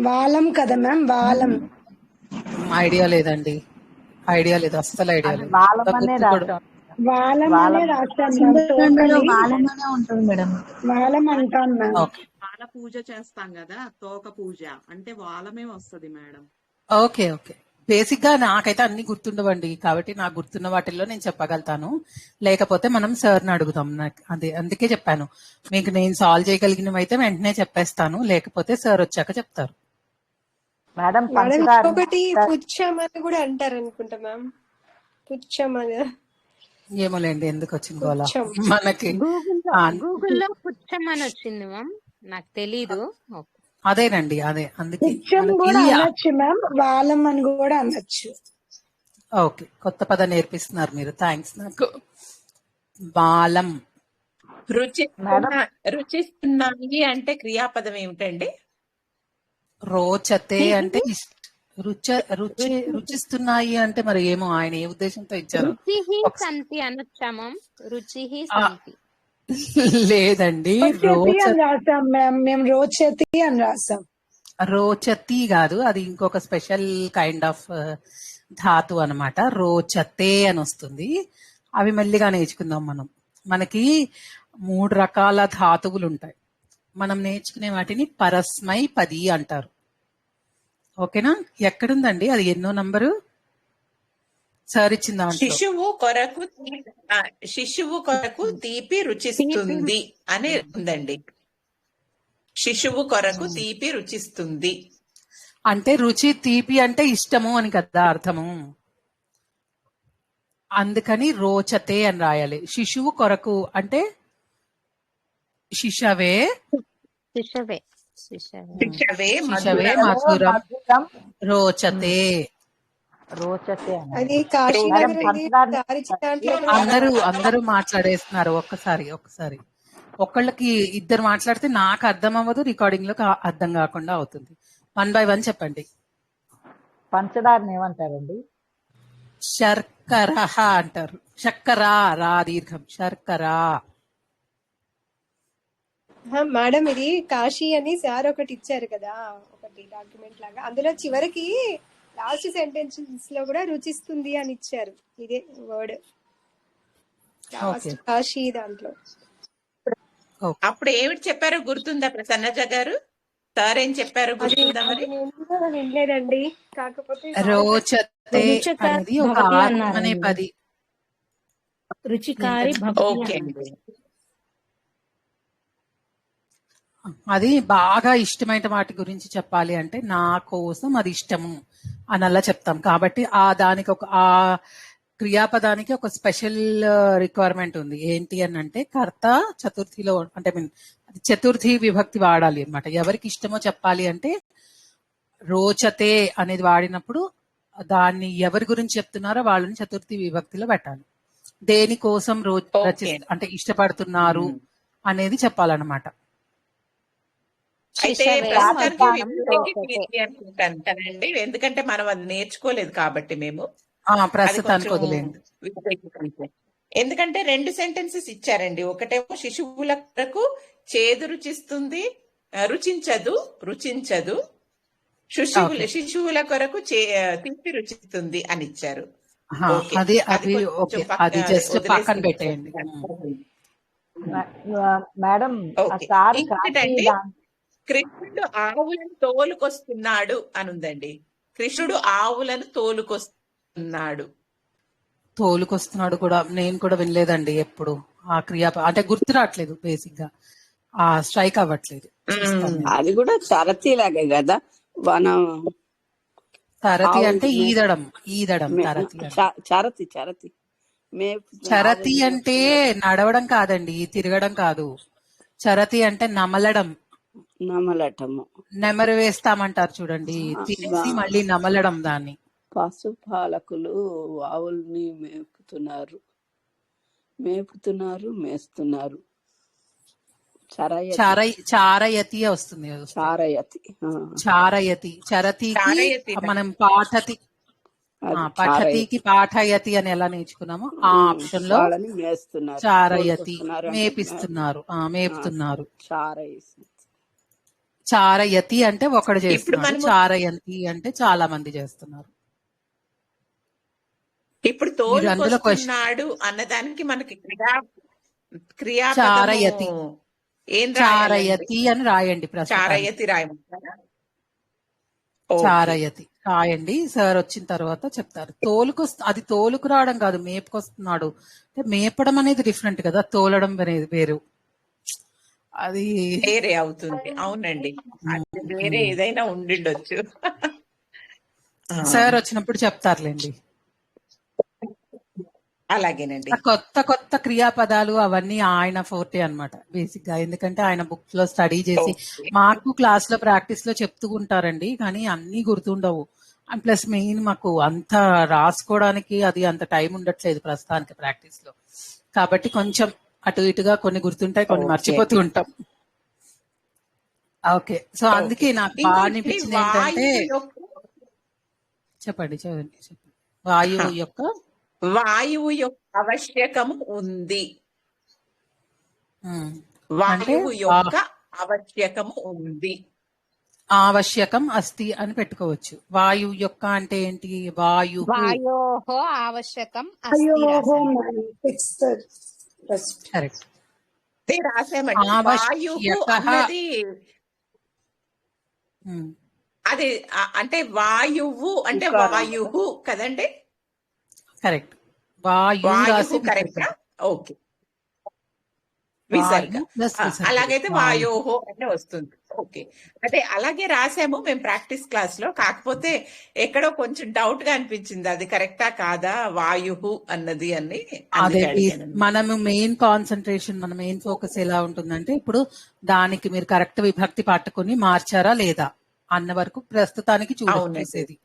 వాలం కదా మ్యామ్, వాలం. ఐడియా లేదండి, ఐడియా లేదు, అస్సలు ఐడియా లేదు. వాలమనే రాసాం. వాలం అనే రాస్తాం మ్యామ్. చింతపండులో తోకని వాలమనే ఉంటుంది మేడం. వాలం అంటాం మ్యామ్. ఓకే వాల పూజ చేస్తాం కదా, తోక పూజ అంటే వాలమే వస్తది మేడం. Okay okay. బేసిక్ గా నాకైతే అన్ని గుర్తుండవండి, కాబట్టి నాకు గుర్తున్న వాటిల్లో నేను చెప్పగలుగుతాను. లేకపోతే మనం సార్ని అడుగుతాం. నాకు అదే అందుకే చెప్పాను, మీకు నేను సాల్వ్ చేయగలిగినవి అయితే వెంటనే చెప్పేస్తాను, లేకపోతే సార్ వచ్చాక చెప్తారు. మేడం మేడం పంచదార ఇంకొకటి పుచ్చం అని కూడా అంటారు అనుకుంటా మ్యామ్. పుచ్చం అని, ఏమోలేండి, ఎందుకు వచ్చింది గోలా పుచ్చం. మనకి. గూగుల్లో పుచ్చం అని వచ్చింది మ్యామ్, నాకు తెలీదు. ఓకే. అదేనండి, అదే అందుకే పుచ్చం కూడా అనొచ్చు మ్యామ్, వాలం అని కూడా అనొచ్చు. ఓకే, కొత్త పదం నేర్పిస్తున్నారు మీరు, థ్యాంక్స్. నాకు బాలం. రుచిస్తున్నాయి అంటే క్రియాపదం ఏమిటండి? రోచతే అంటే రుచిస్తున్నాయి అంటే మరి ఏమో ఆయన ఏ ఉద్దేశంతో ఇచ్చారు. రుచిహి సంతి అనొచ్చా మ్యామ్? రుచిహి సంతి లేదండి, రోచతి అని రాసాం మ్యామ్, మేము రోచతి అని రాసాం. రోచతి కాదు, అది ఇంకొక స్పెషల్ కైండ్ ఆఫ్ ధాతు అన్నమాట. రోచతే అని వస్తుంది. అవి మెల్లిగా నేర్చుకుందాం మనం. మనకి 3 రకాల ధాతువులు ఉంటాయి. మనం నేర్చుకునే వాటిని పరస్మై పది అంటారు. ఓకేనా? ఎక్కడుందండి అది? ఎన్నో నంబరు సార్ ఇచ్చిన దాంట్లో? శిశువు కొరకు తీపి రుచిస్తుంది అని ఉందండి. శిశువు కొరకు తీపి రుచిస్తుంది అంటే రుచి, తీపి అంటే ఇష్టము అని కదా అర్థము. అందుకని రోచతే అని రాయాలి. శిశువు కొరకు అంటే శిశవే మధురం రోచతే. రోచతే అది కాశీ నగర్ ఇది దారి దాంట్లో అందరూ మాట్లాడేస్తున్నారు. ఒక్కసారి ఒక్కళ్ళకి ఇద్దరు మాట్లాడితే నాకు అర్థం అవ్వదు, రికార్డింగ్ లో అర్థం కాకుండా అవుతుంది. 1 by 1 చెప్పండి. పంచదారని ఏమంటారండి? శర్కర అంటారు. శర్కర, రా దీర్ఘం, శర్కర. మేడం ఇది కాశీ అని సార్ ఒకటి ఇచ్చారు కదా, ఒకటి డాక్యుమెంట్ లాగా, అందులో చివరికి లాస్ట్ సెంటెన్సెస్ లో కూడా రుచిస్తుంది అని ఇచ్చారు. ఇదే వర్డ్ లాస్ట్ కాశీ దాంట్లో. అప్పుడు ఏమిటి చెప్పారో గుర్తుందా ప్రసన్నజ గారు? సార్ ఏం చెప్పారు గుర్తుందా మరి? వినలేదండి, కాకపోతే రోచతే అనేది ఒక అనే పది. రుచికారి ఓకే అండి. అది బాగా ఇష్టమైన వాటి గురించి చెప్పాలి అంటే నా కోసం అది ఇష్టము అని అలా చెప్తాం. కాబట్టి దానికి ఆ క్రియాపదానికి ఒక స్పెషల్ రిక్వైర్మెంట్ ఉంది. ఏంటి అని అంటే కర్త చతుర్థిలో, అంటే అది చతుర్థి విభక్తి వాడాలి అనమాట. ఎవరికి ఇష్టమో చెప్పాలి అంటే రోచతే అనేది వాడినప్పుడు దాన్ని ఎవరి గురించి చెప్తున్నారో వాళ్ళని చతుర్థి విభక్తిలో పెట్టాలి. దేనికోసం అంటే ఇష్టపడుతున్నారు అనేది చెప్పాలన్నమాట. అయితే ప్రస్తుతానికి అనుకుంటానండి, ఎందుకంటే మనం అది నేర్చుకోలేదు కాబట్టి మేము ప్రస్తుతానికి వదిలేండి. ఎందుకంటే 2 సెంటెన్సెస్ ఇచ్చారండి. ఒకటేమో శిశువుల కొరకు చేదు రుచిస్తుంది, రుచించదు. శిశువుల కొరకు తీపి రుచిస్తుంది అని ఇచ్చారు. అది జస్ట్ పక్కన పెట్టేయండి మేడం. కృష్ణుడు ఆవులను తోలుకొస్తున్నాడు అని ఉందండి. కృష్ణుడు ఆవులను తోలుకొస్తున్నాడు కూడా నేను కూడా వినలేదండి ఎప్పుడు. ఆ క్రియా అంటే గుర్తు రావట్లేదు, బేసిక్ గా స్ట్రైక్ అవ్వట్లేదు. అది కూడా తరతీలాగే కదా, మనం తరతి అంటే ఆవుల్ని ఈదడం ఈదడం తరతి అంటే. చరతి చరతి మేపుతున్న చరతి ఆవుల్ని అంటే మేపుతున్నారు. నడవడం కాదండి, తిరగడం కాదు. చరతి అంటే నమలడం, నమలటము. నెమరు వేస్తామంటారు చూడండి, తీసి మళ్ళీ నమలడం దాన్ని. పశుపాలకులు ఆవుల్ని మేస్తున్నారు. చారయతి వస్తుంది కదా. చారయతి. చారయతి చరతికి చారయతి మనం పాఠతి పఠతికి పాఠయతి అని ఎలా నేర్చుకున్నామో ఆ ఆప్షన్ లో వాళ్ళని మేస్తున్నారు. చారయతి తోలుకొస్తున్నారు అంటే మేపిస్తున్నారు, మేపుతున్నారు. చారయసి. చారయతి అంటే ఒకడు ఇప్పుడు చేస్తున్నాడు, మనము చారయంతి అంటే చాలా మంది చేస్తున్నారు. ఇప్పుడు మీరు అందులో క్వశ్చన్ తోలుకొస్తున్నాడు అన్నదానికి మనకి క్రియాపదము చారయతి ఏం రాయాలండి? చారయతి అని రాయండి ప్రస్తుతానికి. చారయతి రాయమంటారా? ఓకే. చారయతి రాయండి, సార్ వచ్చిన తర్వాత చెప్తారు. అది తోలుకు రావడం కాదు, మేపుకొస్తున్నాడు అంటే మేపడం అనేది డిఫరెంట్ కదా, తోలడం అనేది వేరు. అది వేరే అవుతుంది. అవునండి, అది వేరే ఏదైనా ఉండిండొచ్చు. సార్ వచ్చినప్పుడు చెప్తారులేండి. అలాగేనండి. కొత్త కొత్త క్రియాపదాలు అవన్నీ ఆయన ఫోర్టే అన్నమాట బేసిక్ గా. ఎందుకంటే ఆయన బుక్స్ లో స్టడీ చేసి ఓకే. మాకు క్లాస్ లో ప్రాక్టీస్ లో చెప్తూ ఉంటారండి, కానీ అన్ని గుర్తుండవు. అండ్ ప్లస్ మెయిన్ మాకు అంత రాసుకోవడానికి అది అంత టైం ఉండట్లేదు ప్రస్తుతానికి ప్రాక్టీస్ లో. కాబట్టి కొంచెం అటు ఇటుగా కొన్ని గుర్తుంటాయి, కొన్ని ఓకే మర్చిపోతూ అండి. ఉంటాం. Okay, so okay. అందుకే నాకు బాగా ఇంకోటి అనిపించింది ఏంటంటే, వాయువు యొక్క చెప్పండి వాయువు హ, యొక్క వాయువు యొక్క ఆవశ్యకము ఉంది. ఉమ్, అంటే వాయువు యొక్క ఆవశ్యకము ఉంది. ఆవశ్యకం అస్తి అని పెట్టుకోవచ్చు. వాయువు యొక్క అంటే ఏంటి? వాయు వాయోహో ఆవశ్యకం అస్తి అయ్యోహో రాశాను. కరెక్ట్. అదే రాసామండి. వాయువు ఆవశ్యక అన్నది అది అంటే వాయువు అంటే వాయువు కదండి. కరెక్ట్. వాయు వాయువు రాసి కరెక్టా? ఓకే. విసర్గ. వాయు ప్లస్ విసర్గ. అలాగైతే వాయోహో అంటే వస్తుంది. ఓకే, అదే అలాగే రాసాము మేము ప్రాక్టీస్ క్లాస్ లో. కాకపోతే ఎక్కడో కొంచెం డౌట్ గా అనిపించింది, అది కరెక్టా కాదా వాయువు అన్నది అని. అదే అందుకే అడిగాను. మనము మెయిన్ కాన్సన్ట్రేషన్, మన మెయిన్ ఫోకస్ ఎలా ఉంటుందంటే, ఇప్పుడు దానికి మీరు కరెక్ట్ విభక్తి పట్టుకుని మార్చారా లేదా అన్న వరకు ప్రస్తుతానికి అవునండి. చూసేది.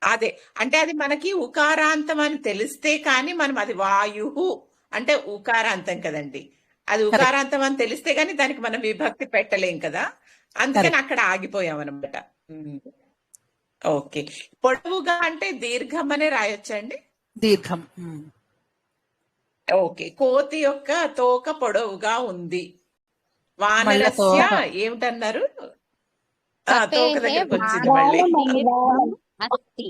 అదే అంటే అది మనకి ఉకారాంతం అని తెలిస్తే కానీ మనం అది వాయువు అంటే ఉకారాంతం కదండి. అది కరెక్ట్ ఉకారాంతం అని తెలిస్తే గానీ దానికి మనం విభక్తి పెట్టలేం కదా. అందుకని కరెక్ట్. అక్కడ ఆగిపోయాం అనమాట. ఓకే. పొడవుగా అంటే దీర్ఘం అనే రాయొచ్చండి. దీర్ఘం. ఓకే. కోతి యొక్క తోక పొడవుగా ఉంది. మళ్ళా వానరస్య తోక ఏమిటన్నారు? తోక కపేహే దగ్గరకు వచ్చింది మళ్ళీ. దీర్ఘం అస్తి.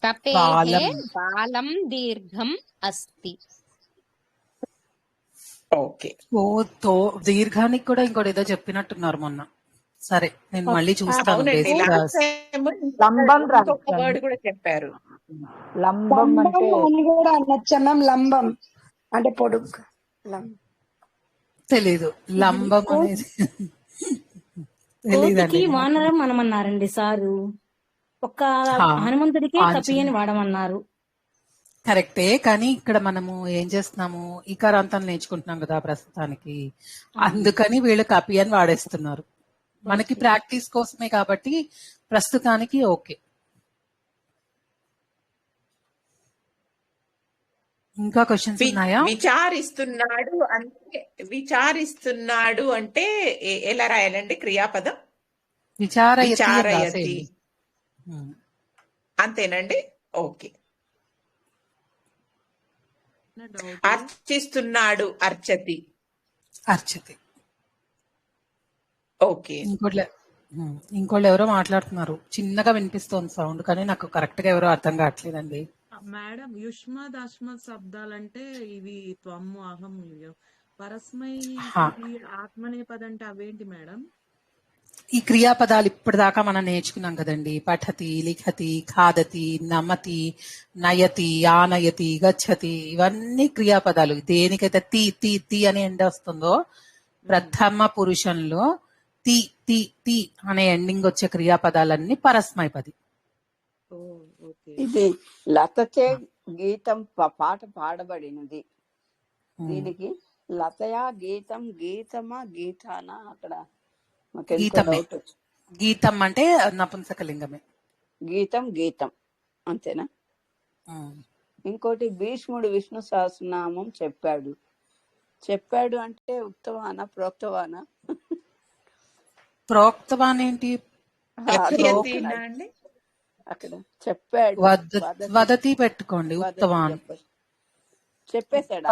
కపేహే బాలం. బాలం దీర్ఘం అస్తి. ఓకే. దీర్ఘానికి కూడా ఇంకోటి ఏదో చెప్పినట్టున్నారు మొన్న. సరే, నేను మళ్ళీ చూస్తాను. అవునండి, బేసిక్ గా లాస్ట్ టైం లంబం ఇంకొక రాస్తాను. వర్డ్ కూడా చెప్పారు. లంబం అంటే లంబం అని కూడా అనొచ్చా మ్యామ్? లంబం అంటే పొడుగు. తెలీదు లంబం అనేది. తెలీదండి కోతికి నాకు. వానరం అనమన్నారండి సారు. ఒక్క హనుమంతుడికే కపి అని వాడమన్నారు. కరెక్టే, కానీ ఇక్కడ మనము ఏం చేస్తున్నాము, ఈకారాంతం నేర్చుకుంటున్నాం కదా ప్రస్తుతానికి. అందుకని వీళ్ళు కపి అని వాడేస్తున్నారు. మనకి ప్రాక్టీస్ కోసమే కాబట్టి ప్రస్తుతానికి ఓకే. ఇంకా క్వశ్చన్స్ ఉన్నాయా? విచారిస్తున్నాడు అంటే ఎలా రాయాలండి క్రియాపదం? విచారయతి. అంతేనండి. ఓకే. అర్చిస్తున్నాడు అర్చతి. అర్చతి. ఓకే. ఇంకోళ్ళు ఎవరో మాట్లాడుతున్నారు, చిన్నగా వినిపిస్తోంది సౌండ్, కానీ నాకు కరెక్ట్ గా ఎవరో అర్థం కావట్లేదండి. మేడం యుష్మద్ అష్మద్ శబ్దాలంటే ఇవి త్వము అహం పరస్మై ఆత్మనేపద అంటే అవేంటి మేడం? ఈ క్రియాపదాలు ఇప్పటిదాకా మనం నేర్చుకున్నాం కదండి. పఠతి, లిఖతి, ఖాదతి, నమతి, నయతి, ఆనయతి, గచ్చతి, ఇవన్నీ క్రియాపదాలు. దేనికైతే తి తి తి అని ఎండ్ వస్తుందో ప్రథమ పురుషంలో తి తి తి అనే ఎండింగ్ వచ్చే క్రియాపదాలన్నీ పరస్మైపది. ఓ ఓకే. ఇది లతచే గీతం పాట పాడబడినది. దీనికి లతయా గీతం గీతమా గీతానా అక్కడ మాకెంతో గీతమే. డౌట్ వచ్చింది. గీతం అంటే నపుంసకలింగమే. గీతం గీతం అంతేనా? ఇంకోటి భీష్ముడు విష్ణు సహస్రనామం చెప్పాడు. చెప్పాడు అంటే ఉక్తవానా ప్రోక్తవానా? ప్రోక్తవాన్ ఏంటి? యతీనా అండి? అక్కడ చెప్పాడు వదతి పెట్టుకోండి. ఉక్తవాన్ చెప్పేశాడు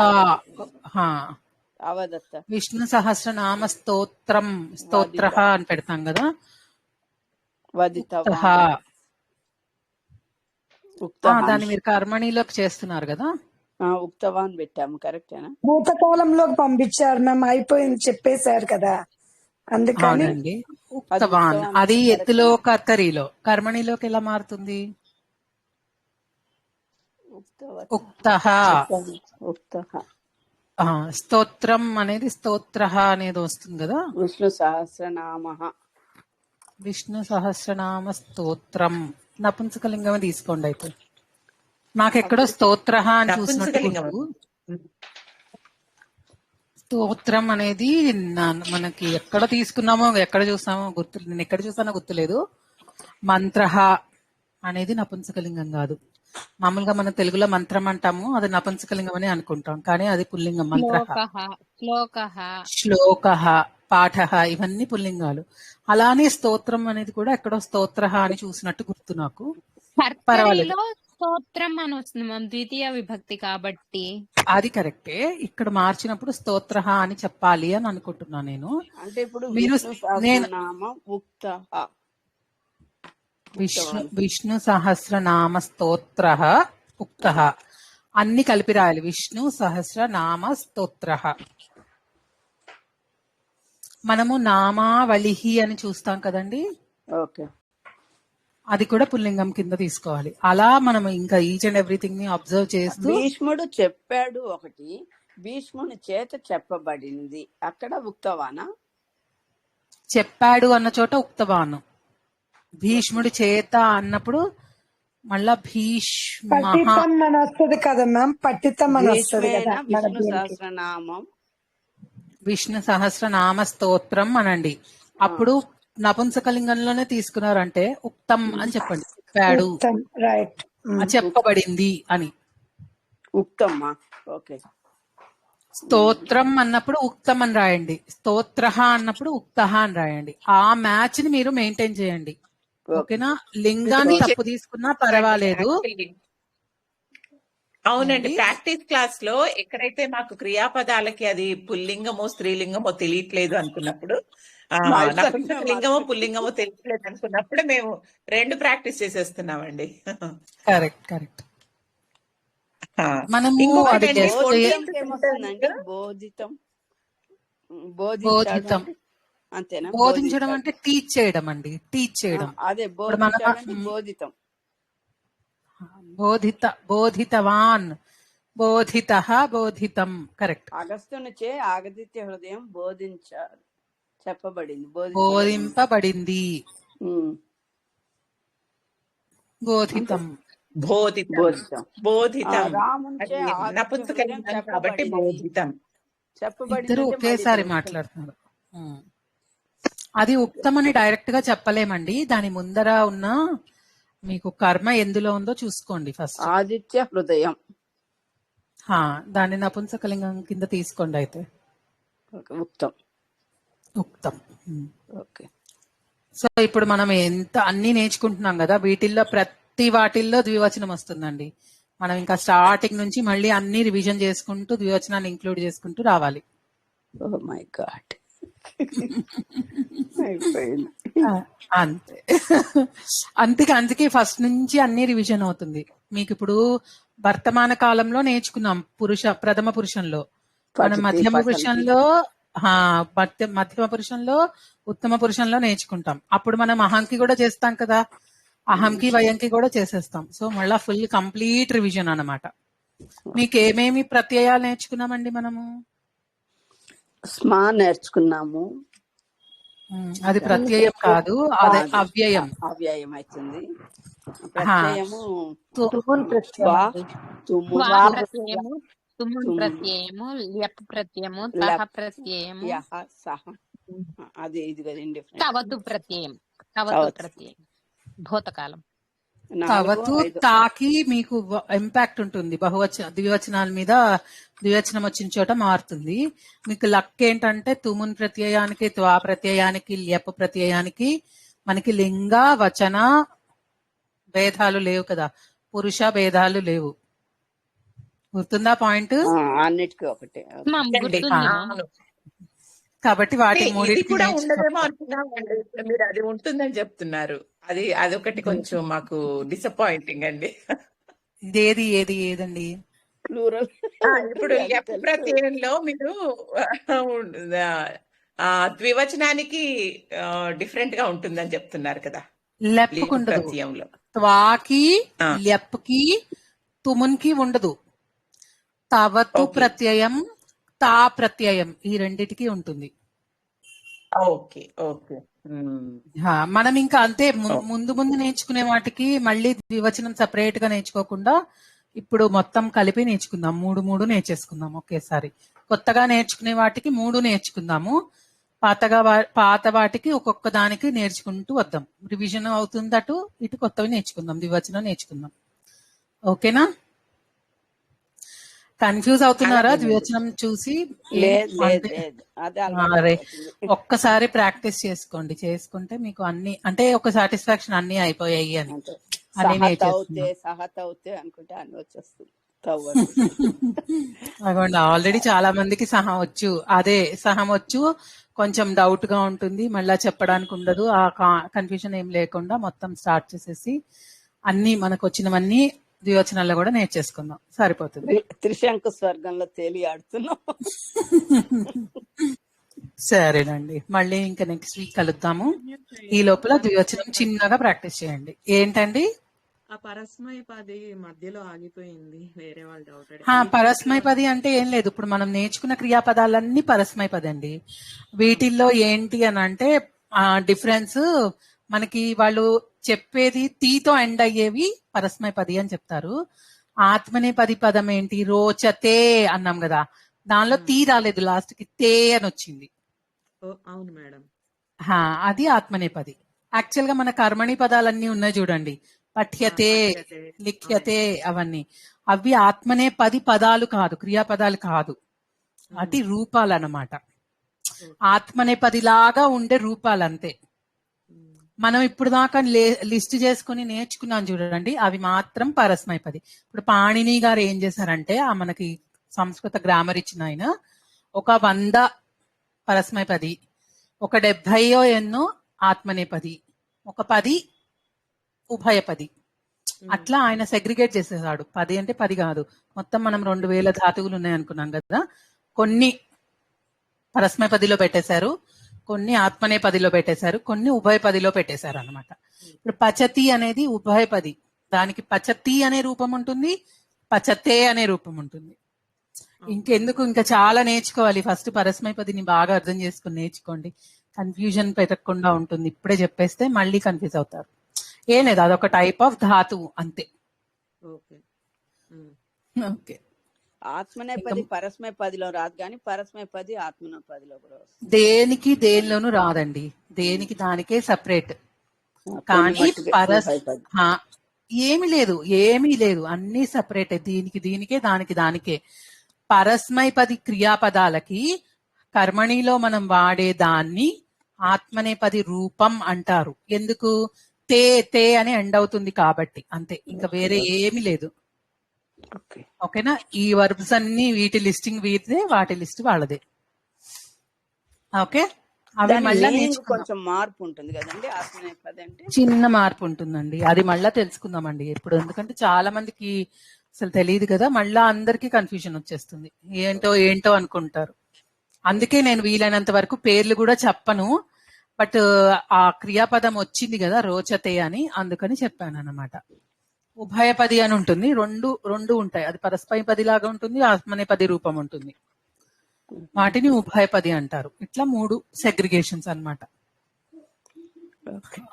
అవదత్త. విష్ణు సహస్రనామ స్తోత్రం స్తోత్ర అని పెడతాం కదా. దాన్ని మీరు కర్మణిలోకి చేస్తున్నారు కదా. ఉక్తవాన్ పెట్టాము, కరెక్టేనా? భూతకాలంలోకి పంపించారు మ్యామ్, అయిపోయింది చెప్పేశారు కదా, అందుకని అవునండి. ఉక్తవాన్ అది ఎత్తులో కర్తరిలో. కర్మణిలోకి ఎలా మారుతుంది? ఉక్తః. స్తోత్రం అనేది స్తోత్ర అనేది వస్తుంది కదా. విష్ణు సహస్రనామ. విష్ణు సహస్రనామ స్తోత్రం నపుంసకలింగమే తీసుకోండి. అయితే నాకెక్కడో స్తోత్ర అని చూసినట్టు గుర్తు. స్తోత్రం అనేది మనకి ఎక్కడ తీసుకున్నామో ఎక్కడ చూసామో గుర్తు, నేను ఎక్కడ చూసానో గుర్తులేదు. మంత్ర అనేది నపుంసకలింగం కాదు. మామూలుగా మనం తెలుగులో మంత్రం అంటాము, అది నపుంసకలింగం అని అనుకుంటాం, కానీ అది పుల్లింగం. మంత్ర, శ్లోక, పాఠ ఇవన్నీ పుల్లింగాలు. అలానే స్తోత్రం అనేది కూడా ఎక్కడో స్తోత్ర అని చూసినట్టు గుర్తు నాకు. పర్వాలేదు, స్తోత్రం అని వస్తుంది మనం ద్వితీయ విభక్తి కాబట్టి అది కరెక్టే. ఇక్కడ మార్చినప్పుడు స్తోత్ర అని చెప్పాలి అని అనుకుంటున్నా నేను. అంటే ఇప్పుడు మీరు విష్ణు సహస్రనామ స్తోత్ర ఉక్త అన్ని కలిపి రాయాలి. విష్ణు సహస్రనామ స్తోత్ర. మనము నామావళిహి అని చూస్తాం కదండి, ఓకే, అది కూడా పుల్లింగం కింద తీసుకోవాలి. అలా మనం ఇంకా ఈచ్ అండ్ ఎవ్రీథింగ్ ని అబ్జర్వ్ చేస్తూ. భీష్ముడు చెప్పాడు ఒకటి, భీష్ముని చేత చెప్పబడింది, అక్కడ ఉక్తవానా? చెప్పాడు అన్న చోట ఉక్తవాను, భీష్ముడి చేత అన్నప్పుడు మళ్ళా పఠితం అని వస్తుంది కదా మ్యామ్, పఠితం అని వస్తుంది కదా. విష్ణు సహస్రనామం, విష్ణు సహస్రనామ స్తోత్రం అనండి. అప్పుడు నపుంసకలింగంలోనే తీసుకున్నారంటే ఉక్తం అని చెప్పండి. చెప్పాడు, చెప్పబడింది అని. ఉక్తమ్మా, ఓకే. స్తోత్రం అన్నప్పుడు ఉక్తం అని రాయండి, స్తోత్ర అన్నప్పుడు ఉక్త అని రాయండి. ఆ మ్యాచ్ ని మీరు మెయింటైన్ చేయండి, ఓకేనా? లింగాన్ని తప్పు తీసుకున్నా పర్వాలేదు. అవునండి, ప్రాక్టీస్ క్లాస్ లో ఎక్కడైతే మాకు క్రియాపదాలకి అది పుల్లింగమో స్త్రీలింగమో తెలియట్లేదు అనుకున్నప్పుడు, నపుంసకలింగమో పుల్లింగమో తెలియట్లేదు అనుకున్నప్పుడు మేము రెండు ప్రాక్టీస్ చేసేస్తున్నామండి. Correct correct. మనము బోధితం, బోధితం అంతేనా? బోధించడం అంటే టీచ్ చేయడం అండి, టీచ్ చేయడం. అదే బోధితం. బోధిత, బోధితవాన్, బోధిత, బోధితం, కరెక్ట్. అగస్త్యునిచే ఆగదిత్య హృదయం బోధించారు, చెప్పబడింది, బోధింపబడింది. బోధితం, బోధితం నపుంసకలింగం కాబట్టి బోధితం. ఇద్దరు ఒకేసారి మాట్లాడుతున్నారు. అది ఉక్తం అని డైరెక్ట్ గా చెప్పలేమండి, దాని ముందర ఉన్న మీకు కర్మ ఎందులో ఉందో చూసుకోండి ఫస్ట్. ఆదిత్య హృదయం, దాన్ని నపుంసకలింగం కింద తీసుకోండి. అయితే ఉక్తం, ఉక్తం. ఓకే. సో ఇప్పుడు మనం ఎంత అన్ని నేర్చుకుంటున్నాం కదా, వీటిల్లో ప్రతి వాటిల్లో ద్వివచనం వస్తుందండి. మనం ఇంకా స్టార్టింగ్ నుంచి మళ్ళీ అన్ని రివిజన్ చేసుకుంటూ ద్వివచనాన్ని ఇంక్లూడ్ చేసుకుంటూ రావాలి. ఓ మై గాడ్, అంతే. అందుకే ఫస్ట్ నుంచి అన్ని రివిజన్ అవుతుంది మీకు. ఇప్పుడు వర్తమాన కాలంలో నేర్చుకున్నాం ప్రథమ పురుషంలో, మనం మధ్యమ పురుషంలో, మధ్యమ పురుషంలో, ఉత్తమ పురుషంలో నేర్చుకుంటాం. అప్పుడు మనం అహంకి కూడా చేస్తాం కదా, అహంకి వయంకి కూడా చేసేస్తాం. సో మళ్ళా ఫుల్ కంప్లీట్ రివిజన్ అన్నమాట. మీకు ఏమేమి ప్రత్యయాలు నేర్చుకున్నామండి మనము? స్మా నేర్చుకున్నాము, అది ప్రత్యయం కాదు, అదే కాదు అవ్యయం. అవ్యయం అవుతుంది. హా. ప్రత్యయము తుముల్ ప్రత్యయం త్వా అండి. తుముల్ త్వా వా ప్రత్యయము, తుమున్ తుమ్ ప్రత్యయము, ల్యప్ ప్రత్యయము, తహ లప్ ప్రత్యయము, యహ సహ అది ఇది కదా ఇండిఫరెంట్. తవతు ప్రత్యయం, తవతు తవత్ ప్రత్యయం భూతకాలం. 4 తవతు 5 తాకి మీకు ఇంపాక్ట్ ఉంటుంది, ద్వివచనాల మీద ద్వివచనం వచ్చిన చోట మారుతుంది. మీకు లక్ ఏంటంటే తుమున్ ప్రత్యయానికి, త్వా ప్రత్యయానికి, ల్యప్ ప్రత్యయానికి మనకి లింగ వచన భేదాలు లేవు కదా, పురుష భేదాలు లేవు. గుర్తుందా పాయింట్? అన్నిటికీ ఒకటే. మామ్ అండి. గుర్తుంది మామ్. అవును. కాబట్టి వాటి ఇది మూడింటిని కూడా ఉండదేమో నేర్చుకుంటాం. అనుకున్నామండి. ఇప్పుడు మీరు అది ఉంటుందని చెప్తున్నారు. అదొకటి కొంచెం మాకు డిసప్పాయింటింగ్ అండి. ఇదేది ఏది ఏదండి? ప్లూరల్ ఇప్పుడు ఉంటుంది అది ఎఫ్ తెలుసు. ప్రత్యయంలో మీరు ద్వివచనానికి డిఫరెంట్ గా ఉంటుందని చెప్తున్నారు కదా లెప్కి లింగ ఉండదు, ప్రత్యయంలో. త్వాకి ఆ, లెప్కి తుమున్కి ఉండదు. తవతు ఓకే ప్రత్యయం, తా ప్రత్యయం ఈ రెండిటికి ఉంటుంది. ఓకే ఓకే ఉమ్, మనం ఇంకా అంతే ఓ, ముందు ముందు నేర్చుకునే వాటికి మళ్ళీ ద్వివచనం సెపరేట్ గా నేర్చుకోకుండా ఇప్పుడు మొత్తం కలిపి నేర్చుకుందాం. మూడు నేర్చేసుకుందాం ఒకేసారి. కొత్తగా నేర్చుకునే వాటికి 3 నేర్చుకుందాము. పాత వాటికి ఒక్కొక్క దానికి నేర్చుకుంటూ వద్దాం. రివిజన్ అవుతుంది, అటు ఇటు కొత్తవి నేర్చుకుందాం, ద్వివచనం నేర్చుకుందాం. ఓకేనా? కన్ఫ్యూజ్ అవుతున్నారా అలాగేనండి. ద్వివచనం చూసి? లేదు లేదు అంటే లేదు అది అలవాటు అరే అయిపోతుంది. ఒక్కసారి ప్రాక్టీస్ చేసుకుంటే మీకు అన్ని అంటే ఒక సాటిస్ఫాక్షన్ అన్ని అయిపోయాయి అని అంటే అన్ని సహతవుతే నేర్చేసుకున్నాం. సహతవుతే అనుకుంటే అన్ని వచ్చేస్తుంది. తవ్వదు. అదిగోండి ఆల్రెడీ చాలా మందికి సహం వచ్చు, అదే సహం వచ్చు. కొంచెం డౌట్ గా ఉంటుంది, మళ్ళా చెప్పడానికి ఉండదు. ఆ కన్ఫ్యూజన్ ఏం లేకుండా మొత్తం స్టార్ట్ చేసేసి అన్ని మనకు వచ్చినవన్నీ ద్వివచనాల్లో కూడా నేర్చేసుకుందాం, సరిపోతుంది. త్రిశంకు స్వర్గంలో తేలియాడుతున్నాం. సరేనండి, మళ్ళీ ఇంకా నెక్స్ట్ వీక్ కలుద్దాము. ఈ లోపల ద్వివచనం చిన్నగా ప్రాక్టీస్ చేయండి. ఏంటండి? ఆ పరస్మైపది మధ్యలో ఆగిపోయింది, వేరే వాళ్ళు డౌట్ పరస్మైపది అంటే ఏం లేదు. ఇప్పుడు మనం నేర్చుకున్న క్రియాపదాలన్నీ పరస్మైపది అండి. వీటిల్లో ఏంటి అని అంటే డిఫరెన్స్ మనకి వాళ్ళు చెప్పేది తీతో ఎండ్ అయ్యేవి పరస్మైపది అని చెప్తారు. ఆత్మనేపది పదం ఏంటి? రోచతే అన్నాం కదా, దానిలో తీ రాలేదు, లాస్ట్ కి తే అని వచ్చింది. అవును మేడం. అది ఆత్మనేపది. యాక్చువల్ గా మన కర్మణి పదాలన్నీ ఉన్నాయి చూడండి, పఠ్యతే, పఠ్యతే, అవును. లిఖ్యతే, అవన్నీ అవి ఆత్మనేపది పదాలు కాదు, క్రియాపదాలు కాదు, వాటి రూపాలు అన్నమాట. ఓకే. ఆత్మనేపదిలాగా ఉండే రూపాలు అంతే. ఉమ్, మనం ఇప్పుడు దాకా లిస్ట్ చేసుకుని నేర్చుకున్నాం చూడండి, అవి మాత్రం పరస్మైపది. ఇప్పుడు పాణిని గారు ఏం చేశారంటే మనకి సంస్కృత గ్రామర్ ఇచ్చిన ఆయన ఒక 100 పరస్మైపది, ఒక 70 ఎన్నో ఆత్మనేపది, ఒక 10 ఉభయపది, అట్లా ఆయన సెగ్రిగేట్ చేసేసాడు. 10 అంటే 10 కాదు, మొత్తం మనం 2000 ధాతువులు ఉన్నాయి అనుకున్నాం కదా, కొన్ని పరస్మైపదిలో పెట్టేశారు, కొన్ని ఆత్మనేపదిలో పెట్టేశారు, కొన్ని ఉభయపదిలో పెట్టేశారు అనమాట. ఇప్పుడు పచతి అనేది ఉభయపది, దానికి పచతి అనే రూపం ఉంటుంది, పచతే అనే రూపం ఉంటుంది. ఇంకెందుకు, ఇంకా చాలా నేర్చుకోవాలి. ఫస్ట్ పరస్మైపదిని బాగా అర్థం చేసుకుని నేర్చుకోండి, కన్ఫ్యూజన్ పెట్టకుండా ఉంటుంది. ఇప్పుడే చెప్పేస్తే మళ్ళీ కన్ఫ్యూజ్ అవుతారు. ఏం లేదు, అదొక టైప్ ఆఫ్ ధాతువు అంతే. ఓకే. ఉమ్, ఓకే. ఆత్మనేపది పరస్మైపదిలో రాదు, కానీ పరస్మైపది ఆత్మనేపదిలో కూడా వస్తుంది. దేనిలోనూ రాదండి, దేనికి దానికే సపరేట్. కొన్ని కానీ మట్టుకు ఉభయపది. ఏమీ లేదు, అన్ని సపరేట్, దీనికే దానికి దానికే. పరస్మైపది క్రియాపదాలకి కర్మణిలో మనం వాడే దాన్ని ఆత్మనేపది రూపం అంటారు. ఎందుకు? తే అని ఎండ్ అవుతుంది కాబట్టి, అంతే, ఇంకా వేరే ఏమీ లేదు. ఓకేనా? ఈ వర్బ్స్ అన్ని వీటి లిస్టింగ్ వీటిదే, వాటి లిస్ట్ వాళ్ళదే. ఓకే, అవి దాని మళ్ళా మీనింగ్ నేర్చుకుందాం. కొంచెం మార్పు ఉంటుంది కదండి ఆత్మనేపది అంటే. చిన్న మార్పు ఉంటుందండి, అది మళ్ళా తెలుసుకుందామండి ఇప్పుడు, ఎందుకంటే చాలా మందికి అసలు తెలియదు కదా, మళ్ళా అందరికీ కన్ఫ్యూజన్ వచ్చేస్తుంది, ఏంటో అనుకుంటారు. అందుకే నేను వీలైనంత వరకు పేర్లు కూడా చెప్పను, బట్ ఆ క్రియాపదం వచ్చింది కదా రోచతే అని, అందుకని చెప్పాను అన్నమాట. ఉభయపది అని ఉంటుంది, రెండు ఉంటాయి, అది పరస్మైపది లాగా ఉంటుంది, ఆత్మనేపది రూపం ఉంటుంది, వాటిని ఉభయపది అంటారు. ఇట్లా 3 సెగ్రిగేషన్స్ అన్నమాట.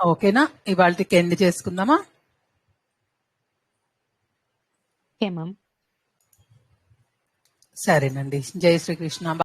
ఓకేనా? ఇవాళకి ఎండ్ చేసుకుందామా? Okay ma'am. సరేనండి. జై శ్రీకృష్ణ.